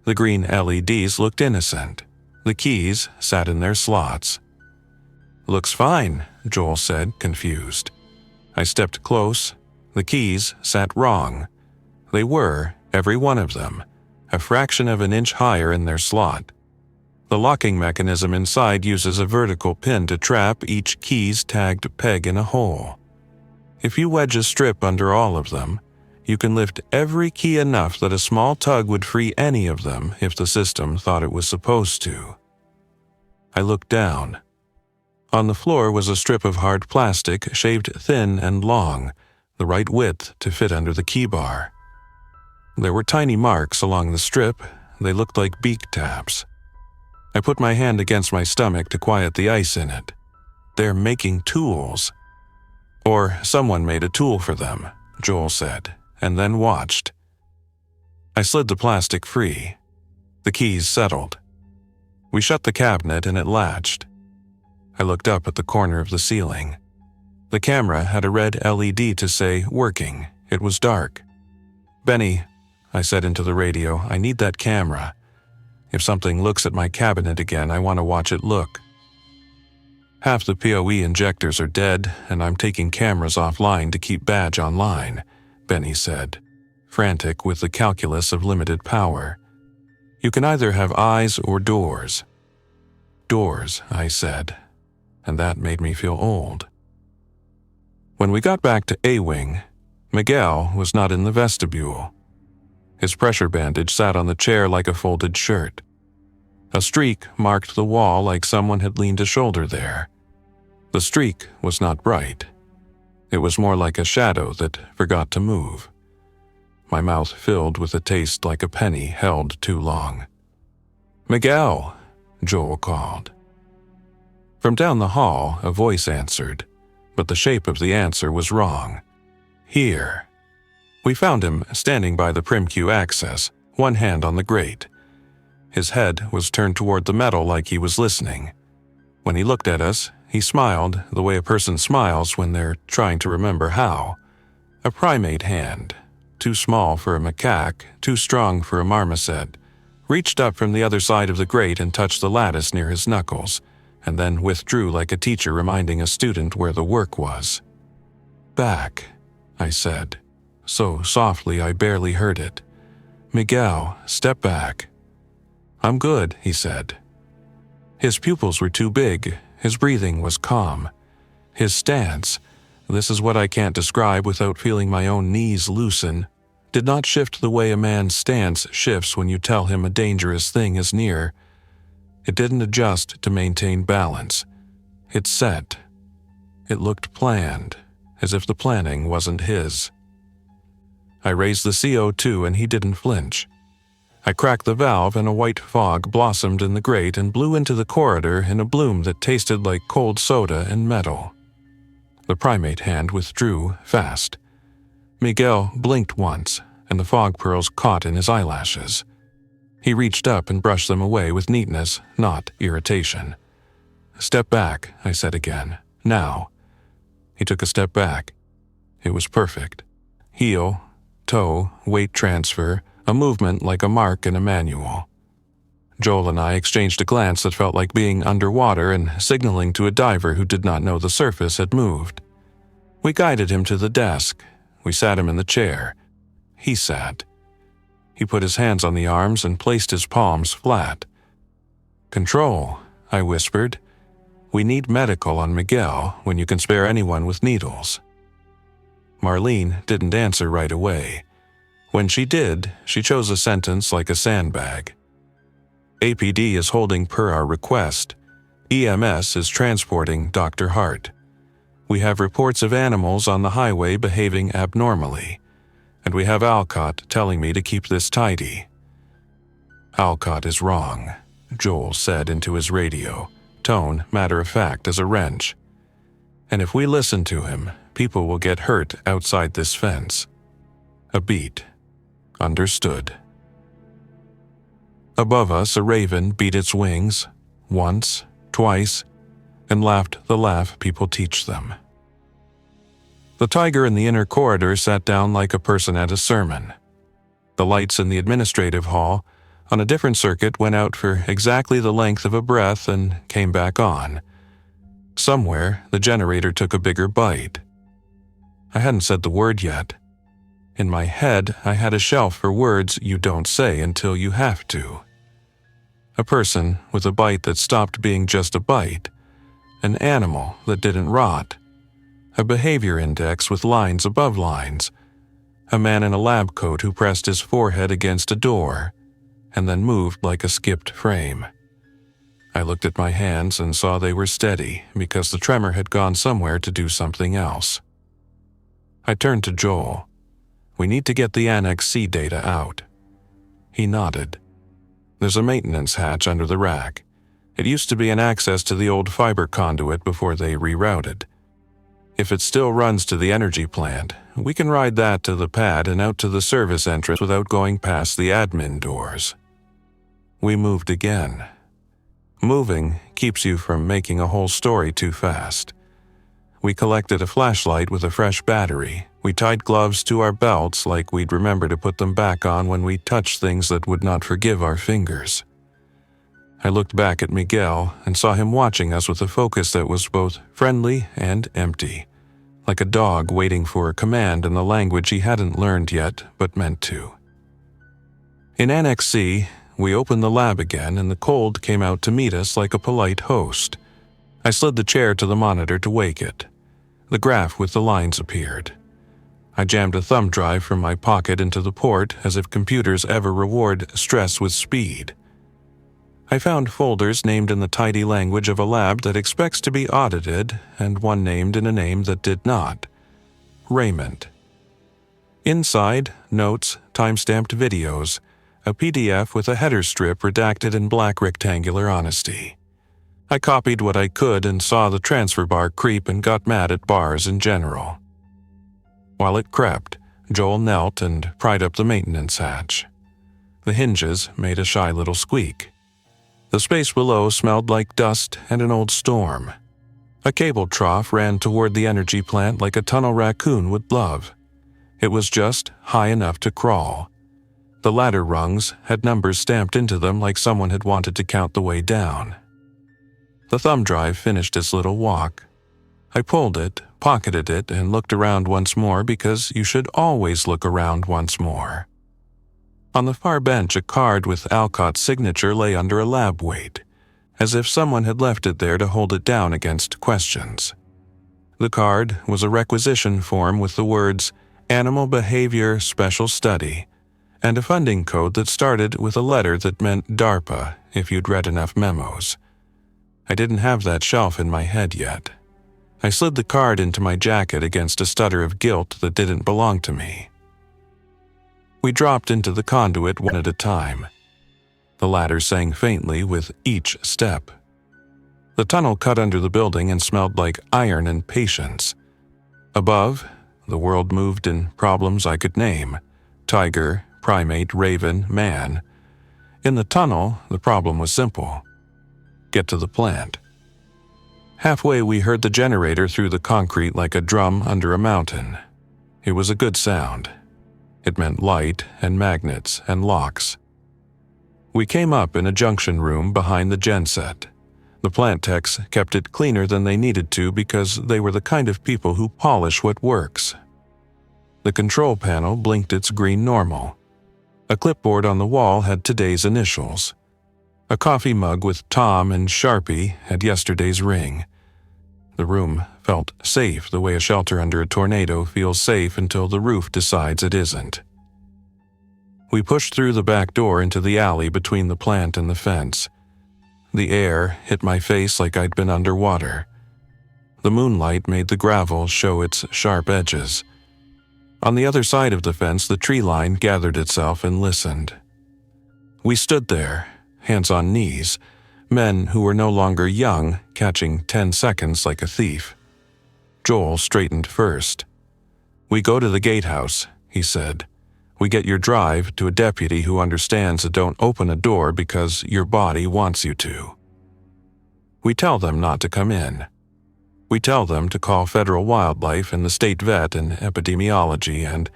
The green LEDs looked innocent. The keys sat in their slots. Looks fine, Joel said, confused. I stepped close. The keys sat wrong. They were, every one of them, a fraction of an inch higher in their slot. The locking mechanism inside uses a vertical pin to trap each key's tagged peg in a hole. If you wedge a strip under all of them, you can lift every key enough that a small tug would free any of them if the system thought it was supposed to. I looked down. On the floor was a strip of hard plastic shaved thin and long, the right width to fit under the key bar. There were tiny marks along the strip. They looked like beak tabs. I put my hand against my stomach to quiet the ice in it. They're making tools. Or someone made a tool for them, Joel said, and then watched. I slid the plastic free. The keys settled. We shut the cabinet and it latched. I looked up at the corner of the ceiling. The camera had a red LED to say, "Working." It was dark. "Benny," I said into the radio, "I need that camera. If something looks at my cabinet again, I want to watch it look." "Half the PoE injectors are dead, and I'm taking cameras offline to keep Badge online," Benny said, frantic with the calculus of limited power. "You can either have eyes or doors." "Doors," I said, and that made me feel old. When we got back to A-Wing, Miguel was not in the vestibule. His pressure bandage sat on the chair like a folded shirt. A streak marked the wall like someone had leaned a shoulder there. The streak was not bright. It was more like a shadow that forgot to move. My mouth filled with a taste like a penny held too long. "Miguel," Joel called. From down the hall, a voice answered, but the shape of the answer was wrong. "Here." We found him standing by the PrimQ access, one hand on the grate. His head was turned toward the metal like he was listening. When he looked at us, he smiled the way a person smiles when they're trying to remember how. A primate hand, too small for a macaque, too strong for a marmoset, reached up from the other side of the grate and touched the lattice near his knuckles, and then withdrew like a teacher reminding a student where the work was. "Back," I said, so softly I barely heard it. "Miguel, step back." "I'm good," he said. His pupils were too big, his breathing was calm. His stance, this is what I can't describe without feeling my own knees loosen, did not shift the way a man's stance shifts when you tell him a dangerous thing is near. It didn't adjust to maintain balance. It set. It looked planned, as if the planning wasn't his. I raised the CO2 and he didn't flinch. I cracked the valve and a white fog blossomed in the grate and blew into the corridor in a bloom that tasted like cold soda and metal. The primate hand withdrew fast. Miguel blinked once, and the fog pearls caught in his eyelashes. He reached up and brushed them away with neatness, not irritation. "Step back," I said again. "Now." He took a step back. It was perfect. Heel, toe, weight transfer, a movement like a mark in a manual. Joel and I exchanged a glance that felt like being underwater and signaling to a diver who did not know the surface had moved. We guided him to the desk. We sat him in the chair. He sat. He put his hands on the arms and placed his palms flat. "Control," I whispered. "We need medical on Miguel when you can spare anyone with needles." Marlene didn't answer right away. When she did, she chose a sentence like a sandbag. "APD is holding per our request. EMS is transporting Dr. Hart. We have reports of animals on the highway behaving abnormally, and we have Alcott telling me to keep this tidy." "Alcott is wrong," Joel said into his radio, tone matter-of-fact as a wrench. "And if we listen to him, people will get hurt outside this fence." A beat. Understood. Above us, a raven beat its wings, once, twice, and laughed the laugh people teach them. The tiger in the inner corridor sat down like a person at a sermon. The lights in the administrative hall, on a different circuit, went out for exactly the length of a breath and came back on. Somewhere, the generator took a bigger bite. I hadn't said the word yet. In my head, I had a shelf for words you don't say until you have to. A person with a bite that stopped being just a bite. An animal that didn't rot. A behavior index with lines above lines. A man in a lab coat who pressed his forehead against a door, and then moved like a skipped frame. I looked at my hands and saw they were steady because the tremor had gone somewhere to do something else. I turned to Joel. "We need to get the Annex C data out." He nodded. "There's a maintenance hatch under the rack. It used to be an access to the old fiber conduit before they rerouted. If it still runs to the energy plant, we can ride that to the pad and out to the service entrance without going past the admin doors. We moved again. Moving keeps you from making a whole story too fast. We collected a flashlight with a fresh battery. We tied gloves to our belts like we'd remember to put them back on when we touched things that would not forgive our fingers. I looked back at Miguel and saw him watching us with a focus that was both friendly and empty, like a dog waiting for a command in the language he hadn't learned yet but meant to. In Annex C, we opened the lab again and the cold came out to meet us like a polite host. I slid the chair to the monitor to wake it. The graph with the lines appeared. I jammed a thumb drive from my pocket into the port as if computers ever reward stress with speed. I found folders named in the tidy language of a lab that expects to be audited and one named in a name that did not. Raymond. Inside, notes, time-stamped videos, a PDF with a header strip redacted in black rectangular honesty. I copied what I could and saw the transfer bar creep and got mad at bars in general. While it crept, Joel knelt and pried up the maintenance hatch. The hinges made a shy little squeak. The space below smelled like dust and an old storm. A cable trough ran toward the energy plant like a tunnel raccoon would love. It was just high enough to crawl. The ladder rungs had numbers stamped into them like someone had wanted to count the way down. The thumb drive finished its little walk. I pulled it, pocketed it, and looked around once more because you should always look around once more. On the far bench, a card with Alcott's signature lay under a lab weight, as if someone had left it there to hold it down against questions. The card was a requisition form with the words Animal Behavior Special Study and a funding code that started with a letter that meant DARPA if you'd read enough memos. I didn't have that shelf in my head yet. I slid the card into my jacket against a stutter of guilt that didn't belong to me. We dropped into the conduit one at a time. The ladder sang faintly with each step. The tunnel cut under the building and smelled like iron and patience. Above, the world moved in problems I could name: tiger, primate, raven, man. In the tunnel, the problem was simple: get to the plant. Halfway, we heard the generator through the concrete like a drum under a mountain. It was a good sound. It meant light and magnets and locks. We came up in a junction room behind the genset. The plant techs kept it cleaner than they needed to because they were the kind of people who polish what works. The control panel blinked its green normal. A clipboard on the wall had today's initials. A coffee mug with Tom and Sharpie had yesterday's ring. The room felt safe the way a shelter under a tornado feels safe until the roof decides it isn't. We pushed through the back door into the alley between the plant and the fence. The air hit my face like I'd been underwater. The moonlight made the gravel show its sharp edges. On the other side of the fence, the tree line gathered itself and listened. We stood there, hands on knees, men who were no longer young, catching 10 seconds like a thief. Joel straightened first. "We go to the gatehouse," he said. "We get your drive to a deputy who understands that don't open a door because your body wants you to. We tell them not to come in. We tell them to call federal wildlife and the state vet and epidemiology and—"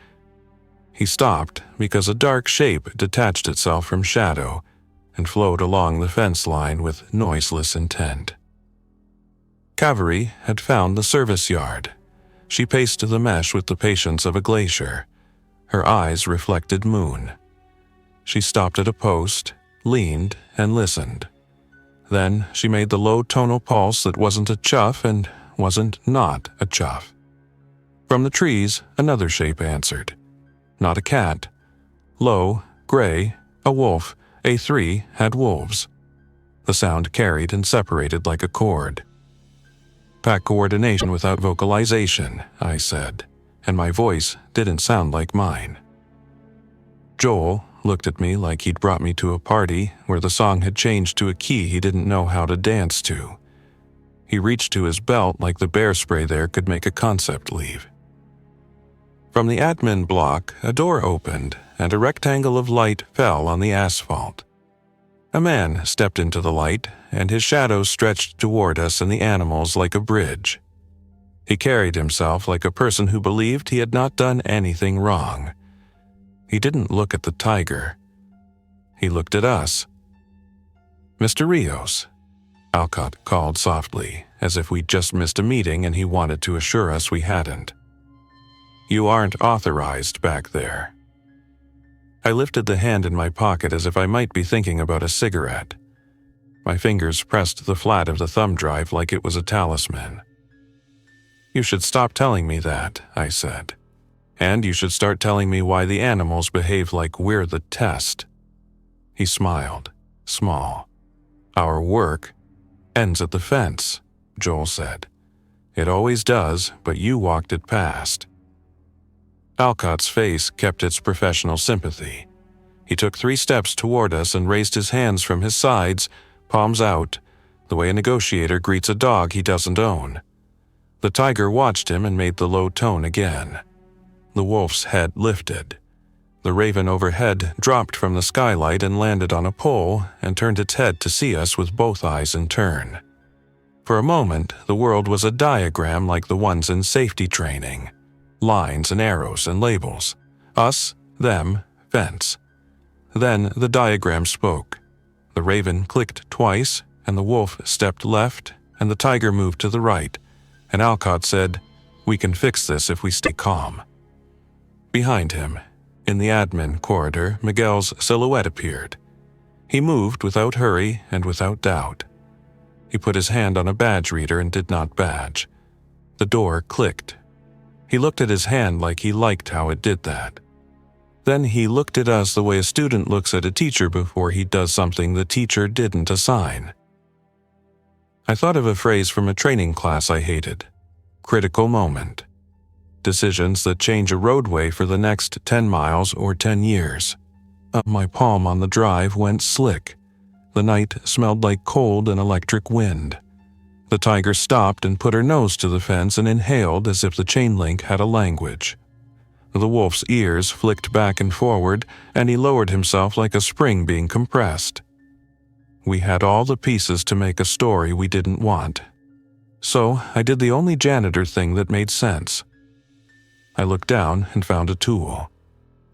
He stopped because a dark shape detached itself from shadow and flowed along the fence line with noiseless intent. Cavalry had found the service yard. She paced the mesh with the patience of a glacier. Her eyes reflected moon. She stopped at a post, leaned, and listened. Then she made the low tonal pulse that wasn't a chuff and wasn't not a chuff. From the trees, another shape answered. Not a cat. Low, gray, a wolf. A3 had wolves. The sound carried and separated like a chord. "Pack coordination without vocalization," I said, and my voice didn't sound like mine. Joel looked at me like he'd brought me to a party where the song had changed to a key he didn't know how to dance to. He reached to his belt like the bear spray there could make a concept leave. From the admin block, a door opened and a rectangle of light fell on the asphalt. A man stepped into the light, and his shadow stretched toward us and the animals like a bridge. He carried himself like a person who believed he had not done anything wrong. He didn't look at the tiger. He looked at us. "Mr. Rios," Alcott called softly, as if we'd just missed a meeting and he wanted to assure us we hadn't. "You aren't authorized back there." I lifted the hand in my pocket as if I might be thinking about a cigarette. My fingers pressed the flat of the thumb drive like it was a talisman. "You should stop telling me that," I said. "And you should start telling me why the animals behave like we're the test." He smiled, small. "Our work ends at the fence," Joel said. "It always does, but you walked it past." Alcott's face kept its professional sympathy. He took 3 steps toward us and raised his hands from his sides, palms out, the way a negotiator greets a dog he doesn't own. The tiger watched him and made the low tone again. The wolf's head lifted. The raven overhead dropped from the skylight and landed on a pole and turned its head to see us with both eyes in turn. For a moment, the world was a diagram like the ones in safety training. Lines and arrows and labels. Us, them, fence. Then the diagram spoke. The raven clicked twice, and the wolf stepped left, and the tiger moved to the right, and Alcott said, "We can fix this if we stay calm." Behind him, in the admin corridor, Miguel's silhouette appeared. He moved without hurry and without doubt. He put his hand on a badge reader and did not badge. The door clicked. He looked at his hand like he liked how it did that. Then he looked at us the way a student looks at a teacher before he does something the teacher didn't assign. I thought of a phrase from a training class I hated. Critical moment. Decisions that change a roadway for the next 10 miles or 10 years. My palm on the drive went slick. The night smelled like cold and electric wind. The tiger stopped and put her nose to the fence and inhaled as if the chain link had a language. The wolf's ears flicked back and forward, and he lowered himself like a spring being compressed. We had all the pieces to make a story we didn't want. So I did the only janitor thing that made sense. I looked down and found a tool.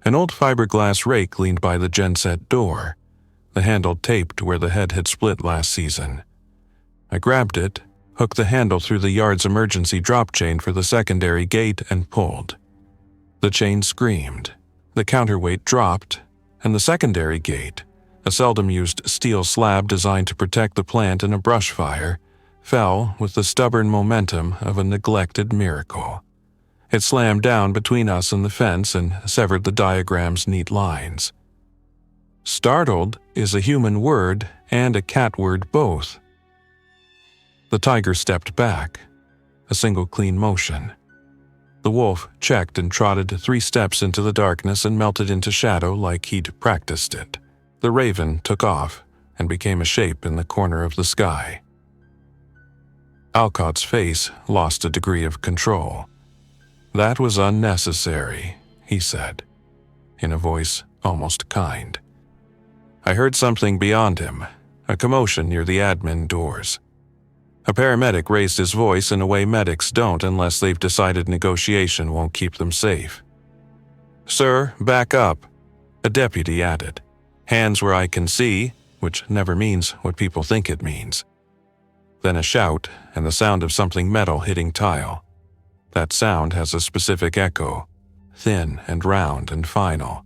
An old fiberglass rake leaned by the genset door, the handle taped where the head had split last season. I grabbed it, hooked the handle through the yard's emergency drop chain for the secondary gate, and pulled. The chain screamed, the counterweight dropped, and the secondary gate, a seldom-used steel slab designed to protect the plant in a brush fire, fell with the stubborn momentum of a neglected miracle. It slammed down between us and the fence and severed the diagram's neat lines. Startled is a human word and a cat word both. The tiger stepped back, a single clean motion. The wolf checked and trotted 3 steps into the darkness and melted into shadow like he'd practiced it. The raven took off and became a shape in the corner of the sky. Alcott's face lost a degree of control. "That was unnecessary," he said, in a voice almost kind. I heard something beyond him, a commotion near the admin doors. A paramedic raised his voice in a way medics don't unless they've decided negotiation won't keep them safe. "Sir, back up," a deputy added. "Hands where I can see," which never means what people think it means. Then a shout and the sound of something metal hitting tile. That sound has a specific echo, thin and round and final.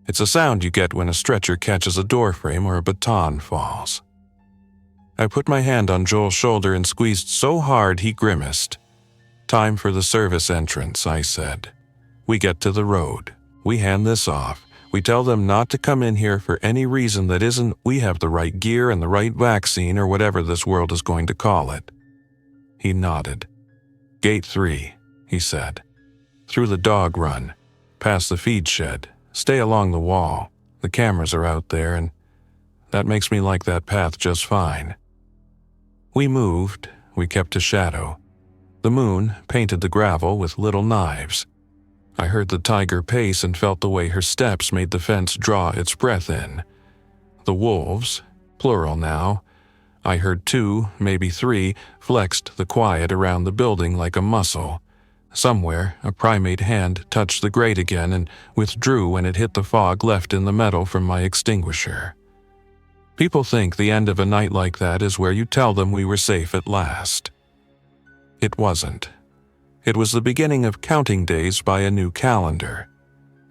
It's a sound you get when a stretcher catches a doorframe or a baton falls. I put my hand on Joel's shoulder and squeezed so hard he grimaced. "Time for the service entrance," I said. "We get to the road. We hand this off. We tell them not to come in here for any reason that isn't we have the right gear and the right vaccine or whatever this world is going to call it." He nodded. "Gate 3, he said. "Through the dog run, past the feed shed, stay along the wall. The cameras are out there, and that makes me like that path just fine. We moved, we kept a shadow. The moon painted the gravel with little knives. I heard the tiger pace and felt the way her steps made the fence draw its breath in. The wolves, plural now, I heard 2, maybe 3, flexed the quiet around the building like a muscle. Somewhere, a primate hand touched the grate again and withdrew when it hit the fog left in the metal from my extinguisher. People think the end of a night like that is where you tell them we were safe at last. It wasn't. It was the beginning of counting days by a new calendar.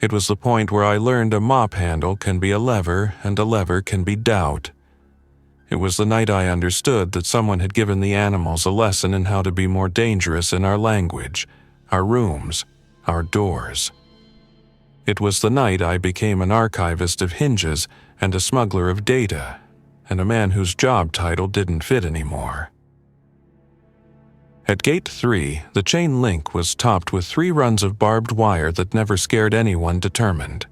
It was the point where I learned a mop handle can be a lever and a lever can be doubt. It was the night I understood that someone had given the animals a lesson in how to be more dangerous in our language, our rooms, our doors. It was the night I became an archivist of hinges and a smuggler of data, and a man whose job title didn't fit anymore. At Gate 3, the chain link was topped with 3 runs of barbed wire that never scared anyone determined.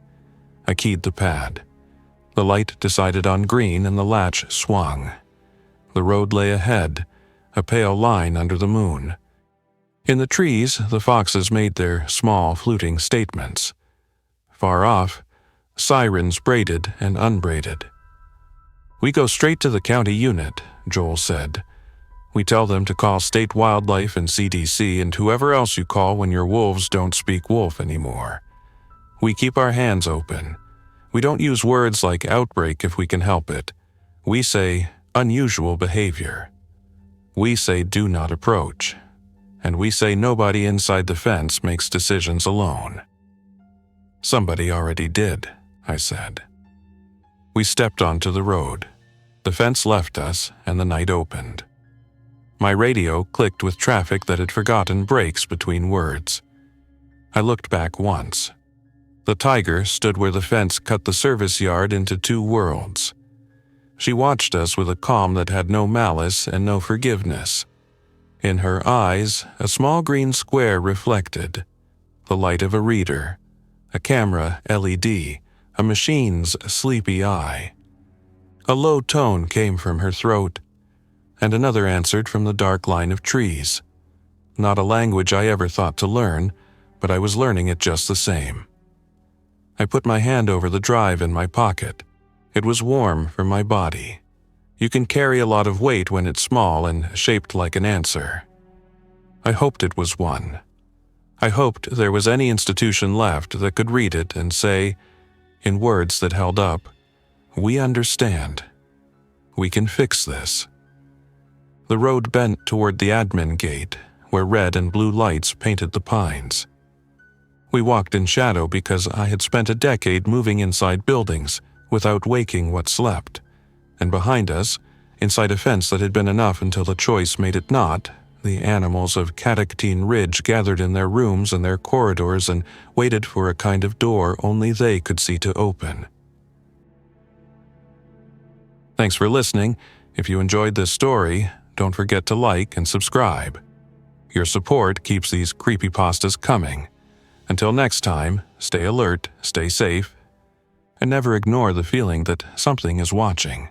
I keyed the pad. The light decided on green and the latch swung. The road lay ahead, a pale line under the moon. In the trees, the foxes made their small, fluting statements. Far off, sirens braided and unbraided. "We go straight to the county unit," Joel said. "We tell them to call state wildlife and CDC and whoever else you call when your wolves don't speak wolf anymore. We keep our hands open. We don't use words like outbreak if we can help it. We say unusual behavior. We say do not approach. And we say nobody inside the fence makes decisions alone." "Somebody already did," I said. We stepped onto the road. The fence left us and the night opened. My radio clicked with traffic that had forgotten breaks between words. I looked back once. The tiger stood where the fence cut the service yard into 2 worlds. She watched us with a calm that had no malice and no forgiveness. In her eyes, a small green square reflected, the light of a reader, a camera LED, a machine's sleepy eye. A low tone came from her throat, and another answered from the dark line of trees. Not a language I ever thought to learn, but I was learning it just the same. I put my hand over the drive in my pocket. It was warm for my body. You can carry a lot of weight when it's small and shaped like an answer. I hoped it was one. I hoped there was any institution left that could read it and say, in words that held up, "We understand. We can fix this." The road bent toward the admin gate, where red and blue lights painted the pines. We walked in shadow because I had spent a decade moving inside buildings without waking what slept, and behind us, inside a fence that had been enough until the choice made it not, the animals of Catoctin Ridge gathered in their rooms and their corridors and waited for a kind of door only they could see to open. Thanks for listening. If you enjoyed this story, don't forget to like and subscribe. Your support keeps these creepypastas coming. Until next time, stay alert, stay safe, and never ignore the feeling that something is watching.